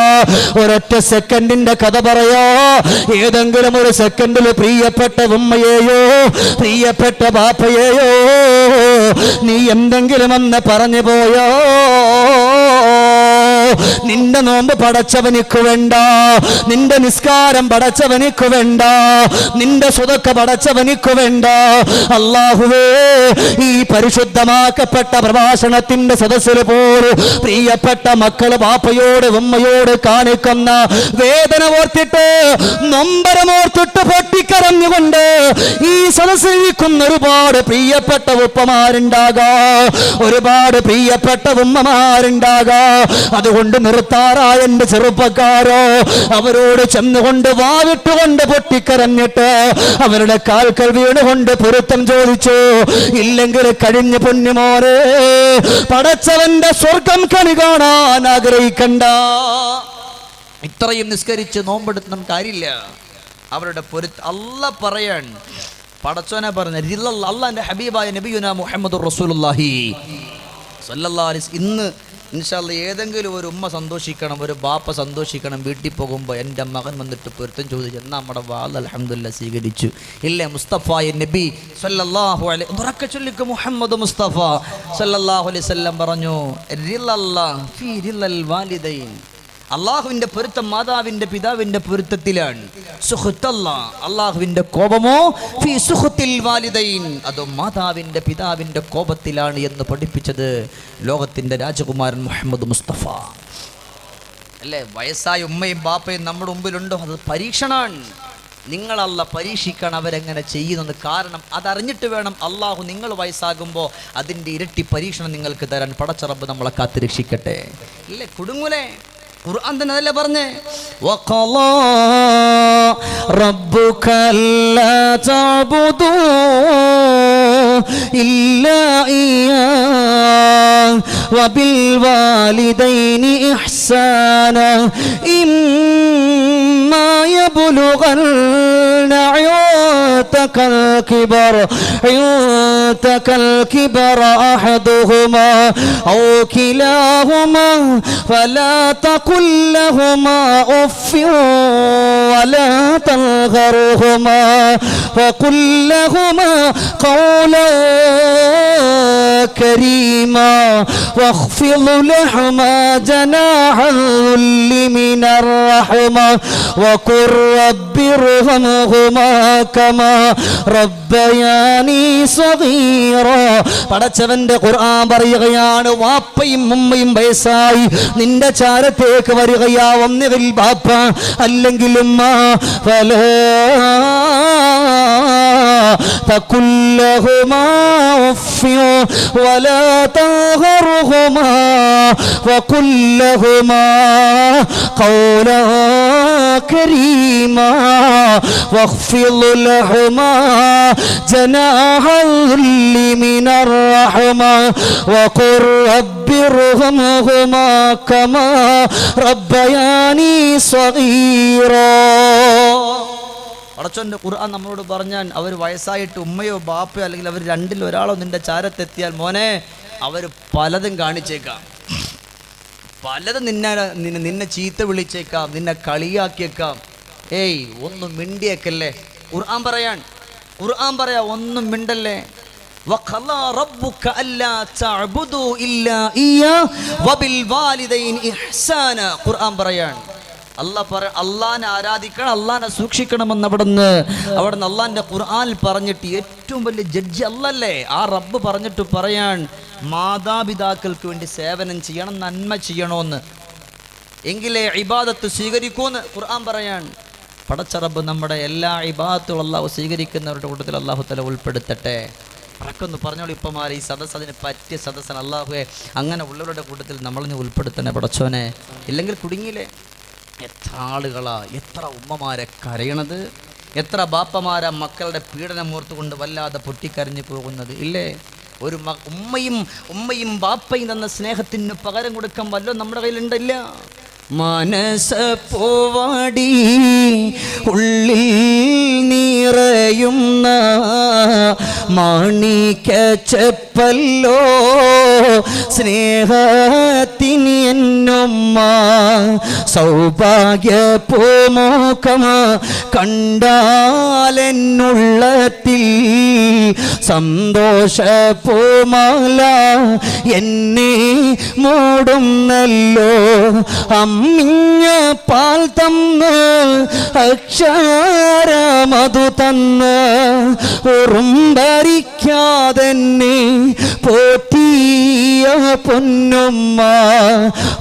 ഒരൊറ്റ സെക്കൻഡിന്റെ കഥ പറയാ. ഏതെങ്കിലും ഒരു സെക്കൻഡിൽ പ്രിയപ്പെട്ട ഉമ്മയെയോ പ്രിയപ്പെട്ട ബാപ്പയെയോ നീ എന്തെങ്കിലും എന്ന് പറഞ്ഞു പോയോ? നിന്റെ നോമ്പ് പടച്ചവനിക്ക് വേണ്ട, നിന്റെ നിസ്കാരം പടച്ചവനിക്ക് വേണ്ട, നിന്റെ സ്വതക്ക പടച്ചവനിക്ക് വേണ്ട. അല്ലാഹുവേ, ഈ പരിശുദ്ധമാക്കപ്പെട്ട പ്രഭാഷണത്തിന്റെ സദസ്സിൽ പോലും പ്രിയപ്പെട്ട മക്കള് ബാപ്പയോട് ഉമ്മയോട് കാണിക്കുന്ന വേദന ഓർത്തിട്ട്, നൊമ്പരമോർത്തിട്ട് പൊട്ടിക്കരഞ്ഞുകൊണ്ട് ഈ സദസ്സിൽ ഇരിക്കുന്ന ഒരുപാട് പ്രിയപ്പെട്ട ഉപ്പമാരുണ്ടാകാം, ഒരുപാട് പ്രിയപ്പെട്ട ഉമ്മമാരുണ്ടാകാം. അതുകൊണ്ട് നിർത്താറായ എന്റെ ചെറുപ്പക്കാരോ, അവരോട് ചെന്നുകൊണ്ട് വാവിട്ടുകൊണ്ട് പൊട്ടിക്കരഞ്ഞിട്ട് അവരുടെ കാൽക്കൽ വീണുകൊണ്ട് പൊരുത്തം ചോദിച്ചു. ഇല്ലെങ്കിൽ കഴിഞ്ഞു പൊന്നുമോനെ, പടച്ചവന്റെ സ്വർഗം കണി കാണാൻ ആഗ്രഹിക്കണ്ട. ഇത്രയും നിസ്കരിച്ച് നോമ്പെടുത്തും കാര്യമില്ല. അവരുടെ അല്ലാഹ് പറയാൻ, പടച്ചവനെ പറഞ്ഞ അല്ലാഹുവിന്റെ ഹബീബായ നബിയുനാ മുഹമ്മദുർ റസൂലുള്ളാഹി സ്വല്ലല്ലാഹു അലൈഹി വസല്ലം. ഇന്ന് ഇൻഷാ അല്ലാഹ് ഏതെങ്കിലും ഒരു ഉമ്മ സന്തോഷിക്കണം, ഒരു ബാപ്പ സന്തോഷിക്കണം. വീട്ടിൽ പോകുമ്പോൾ എൻ്റെ മകൻ വന്നിട്ട് പൊരുത്തം ചോദിച്ചു, എന്നാൽ നമ്മുടെ വാൽ അൽഹംദുലില്ലാഹ് സ്വീകരിച്ചു ഇല്ലേ? മുസ്തഫായ നബി സല്ലല്ലാഹു അലൈഹി ഉറക്കെ ചൊല്ലിക്ക്, മുഹമ്മദ് മുസ്തഫ സല്ലല്ലാഹു അലൈഹി വസല്ലം പറഞ്ഞു, റില്ലല്ലാഹ് ഫീ റില്ലൽ വാലിദൈൻ, അള്ളാഹുവിന്റെ പൊരുത്തം മാതാവിന്റെ പിതാവിന്റെ പൊരുത്തത്തിലാണ്. സുഖ്തല്ലാഹ്, അള്ളാഹുവിന്റെ കോപമോ ഫീ സുഖ്തിൽ വാലിദൈൻ, അതോ മാതാവിന്റെ പിതാവിന്റെ കോപത്തിലാണ് എന്ന് പഠിപ്പിച്ചത് ലോകത്തിന്റെ രാജകുമാരൻ മുഹമ്മദ് മുസ്തഫ അല്ലേ? വയസ്സായ ഉമ്മയും ബാപ്പയും നമ്മുടെ മുമ്പിലുണ്ടോ? അത് പരീക്ഷണാണ്. നിങ്ങളല്ല പരീക്ഷിക്കണം അവരെങ്ങനെ ചെയ്യുന്നത്. കാരണം അതറിഞ്ഞിട്ട് വേണം അള്ളാഹു നിങ്ങൾ വയസ്സാകുമ്പോൾ അതിൻ്റെ ഇരട്ടി പരീക്ഷണം നിങ്ങൾക്ക് തരാൻ. പടച്ച റബ്ബ് നമ്മളെ കാത്തുരക്ഷിക്കട്ടെ. ഇല്ലേ, കുടുങ്ങൂലേ? ഖുർആൻ തന്നെ അതല്ലേ പറഞ്ഞേ, വഖളാ റബ്ബുക അല്ലാ തഅബുദൂ ഇല്ലാ ഇയ്യാഹു വബിൽ വാലിദൈനി ഇഹ്സാന ഇമ്മാ يبلغن عندك الكبر أحدهما أو كلاهما فلا تقل لهما أف ولا تنهرهما وقل لهما قولا كريما واخفض لهما جناح الذل من الرحمة وقل رب ارحمهما كما ربياني صغيرا. പടച്ചവന്റെ ഖുർആൻ പറയുകയാണ്, വാപ്പയും ഉമ്മയും വയസ്സായി നിന്റെ ചാരത്തേക്ക് വരികയാ, ഒന്നുകിൽ ബാപ്പ അല്ലെങ്കിൽ ഉമ്മ. ഫലാ തഖുൽ ലഹുമാ ഉഫ് വലാ തൻഹർഹുമാ വഖുൽ ലഹുമാ ഖൗലാ കരീമാ വഖ്ഫിദ് ലഹുമാ ജനാഹ الذل من الرحمة وقل رب ارحمهما كما ربياني صغيرا. പടച്ചോന്റെ ഖുർആൻ നമ്മളോട് പറഞ്ഞാൽ അവർ വയസ്സായിട്ട് ഉമ്മയോ ബാപ്പയോ അല്ലെങ്കിൽ അവർ രണ്ടിൽ ഒരാളോ നിന്റെ ചാരത്തെത്തിയാൽ മോനെ അവർ പലതും കാണിച്ചേക്കാം, പലതും നിന്നെ ചീത്ത വിളിച്ചേക്കാം, നിന്നെ കളിയാക്കിയേക്കാം. ഏയ് ഒന്നും മിണ്ടിയേക്കല്ലേ. ഖുർആൻ പറയാ ഒന്നും മിണ്ടല്ലേ. وَقَضَى رَبُّكَ أَلَّا تَعْبُدُوا إِلَّا إِيَّاهُ وَبِالْوَالِدَيْنِ إِحْسَانًا. ഖുർആൻ പറയാണ് അള്ളാനെ ആരാധിക്കണം, അള്ളാനെ സൂക്ഷിക്കണമെന്ന് അവിടുന്ന് അള്ളാന്റെ ഖുർആനിൽ പറഞ്ഞിട്ട് ഏറ്റവും വലിയ ജഡ്ജി അല്ലല്ലേ ആ റബ്ബ് പറഞ്ഞിട്ട് പറയാൻ മാതാപിതാക്കൾക്ക് വേണ്ടി സേവനം ചെയ്യണം, നന്മ ചെയ്യണമെന്ന്, എങ്കിലേ ഇബാദത്ത് സ്വീകരിക്കൂന്ന് ഖുർആൻ പറയാൻ. പടച്ച റബ്ബ് നമ്മുടെ എല്ലാ ഇബാദത്തും അള്ളാഹു സ്വീകരിക്കുന്നവരുടെ കൂട്ടത്തിൽ അള്ളാഹു തആല ഉൾപ്പെടുത്തട്ടെ. അറക്കൊന്ന് പറഞ്ഞോളൂ ഇപ്പമാരെ, ഈ സദസ്സ് അതിന് പറ്റിയ സദസ്സാണ്. അള്ളാഹുവെ അങ്ങനെ ഉള്ളവരുടെ കൂട്ടത്തിൽ നമ്മളെ ഉൾപ്പെടുത്തണേ പടച്ചോനെ, ഇല്ലെങ്കിൽ കുടുങ്ങിയില്ലേ. എത്ര ആളുകളാ, എത്ര ഉമ്മമാരെ കരയണത്, എത്ര ബാപ്പമാരാ മക്കളുടെ പീഡനം ഓർത്തുകൊണ്ട് വല്ലാതെ പൊട്ടിക്കരഞ്ഞു പോകുന്നത് ഇല്ലേ. ഒരു ഉമ്മയും ബാപ്പയും തന്ന സ്നേഹത്തിന് പകരം കൊടുക്കാൻ വല്ലോ നമ്മുടെ കയ്യിലുണ്ടല്ല. മനസ്സ് പോവാടി ഉള്ളിൽ നിറയുന്ന മാണിക്യച്ചപ്പല്ലോ സ്നേഹത്തിന് എന്നുമ്മ സൗഭാഗ്യ പൂമോക്കമ കണ്ടാലെന്നുള്ളത്തിൽ സന്തോഷ പൂമാല എന്നെ മൂടുന്നല്ലോ. അമ്മിഞ്ഞ പാൽ തന്ന് അക്ഷരമതു തന്ന് ഉറുമ്പരിക്കാതെന്നെ പോറ്റിയ പൊന്നുമ്മ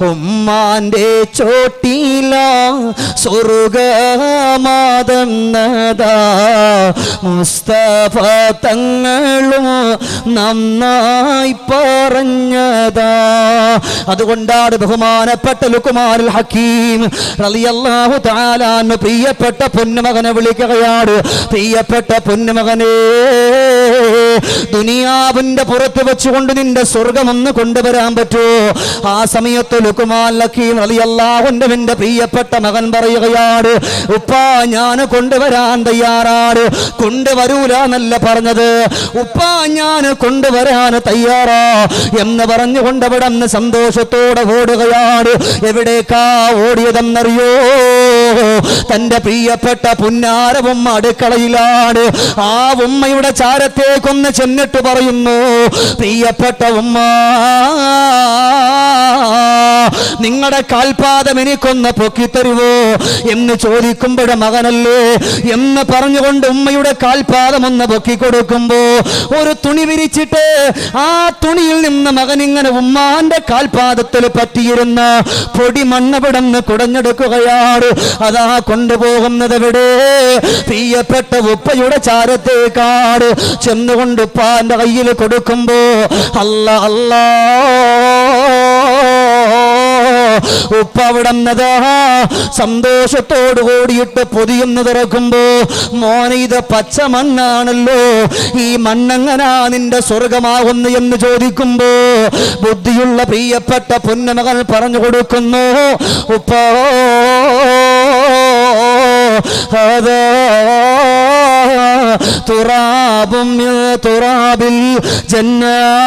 ഉമ്മാന്റെ ചോട്ടില സ്വർഗമാതെന്നതാ മുസ്തഫ തങ്ങളും നന്നായി പറഞ്ഞതാ. അതുകൊണ്ടാണ് ബഹുമാനപ്പെട്ട ലുക്മാനുൽ ഹക്കീം റളിയല്ലാഹു തആല അൻഹു പ്രിയപ്പെട്ട പൊന്നുമകനെ വിളിക്കുകയാണ്. പ്രിയപ്പെട്ട പൊന്നുമകനെ, ദുനിയാവിന്റെ പുറത്ത് വെച്ചുകൊണ്ട് നിന്റെ സ്വർഗം ഒന്ന് കൊണ്ടുവരാൻ പറ്റുമോ? ആ സമയത്ത് ലുക്മാനുൽ ഹക്കീം റളിയല്ലാഹു അൻഹുവിന്റെ പ്രിയപ്പെട്ട മകൻ പറയുകയാണ്, ഉപ്പാ ഞാൻ കൊണ്ടുവരാൻ തയ്യാറാണ്. കൊണ്ടുവരൂല എന്നല്ല പറഞ്ഞത്, ഉപ്പാ ഞാൻ കൊണ്ടുവരാൻ തയ്യാറാ എന്ന് പറഞ്ഞുകൊണ്ട് അവിടെ നിന്ന് സന്തോഷത്തോടെ ഓടുകയാണ്. എവിടേക്കാ ഓടിയതെന്നറിയോ? തന്റെ പ്രിയപ്പെട്ട പുന്നാര ഉമ്മ അടുക്കളയിലാണ്. ആ ഉമ്മയുടെ ചാരത്തേക്കൊന്ന് ചെന്നിട്ട് പറയുന്നു, പ്രിയപ്പെട്ട ഉമ്മ, നിങ്ങളുടെ കാൽപാദം എനിക്കൊന്ന് പൊക്കിത്തരുവോ എന്ന് ചോദിക്കുമ്പോഴ മകനല്ലേ എന്ന് പറഞ്ഞുകൊണ്ട് ഉമ്മയുടെ കാൽപാദം ഒന്ന് പൊക്കിക്കൊടുക്കുമ്പോ ഒരു തുണി വിരിച്ചിട്ട് ആ തുണിയിൽ നിന്ന് മകൻ ഇങ്ങനെ ഉമ്മാന്റെ കാൽപാദത്തിൽ പറ്റിയിരുന്ന പൊടി മണ്ണവിടന്ന് കുടഞ്ഞെടുക്കുകയാണ്. അതാ കൊണ്ടുപോകുന്നത് എവിടെ? പ്രിയപ്പെട്ട ഉപ്പയുടെ ചാരത്തേക്കാട് ചെന്നുകൊണ്ട് ഉപ്പാന്റെ കയ്യിൽ കൊടുക്കുമ്പോ അല്ലാ അല്ലാ ഉപ്പ അവിടുന്നതാ സന്തോഷത്തോടു കൂടിയിട്ട് പൊതിയൊന്ന് തുറക്കുമ്പോ, മോനെ ഇത് പച്ച മണ്ണാണല്ലോ, ഈ മണ്ണെങ്ങനാ നിന്റെ സ്വർഗമാകുന്നു എന്ന് ചോദിക്കുമ്പോ ബുദ്ധിയുള്ള പ്രിയപ്പെട്ട പൊന്നുമകൾ പറഞ്ഞു കൊടുക്കുന്നു, ഉപ്പ هذا تراب من تراب الجنة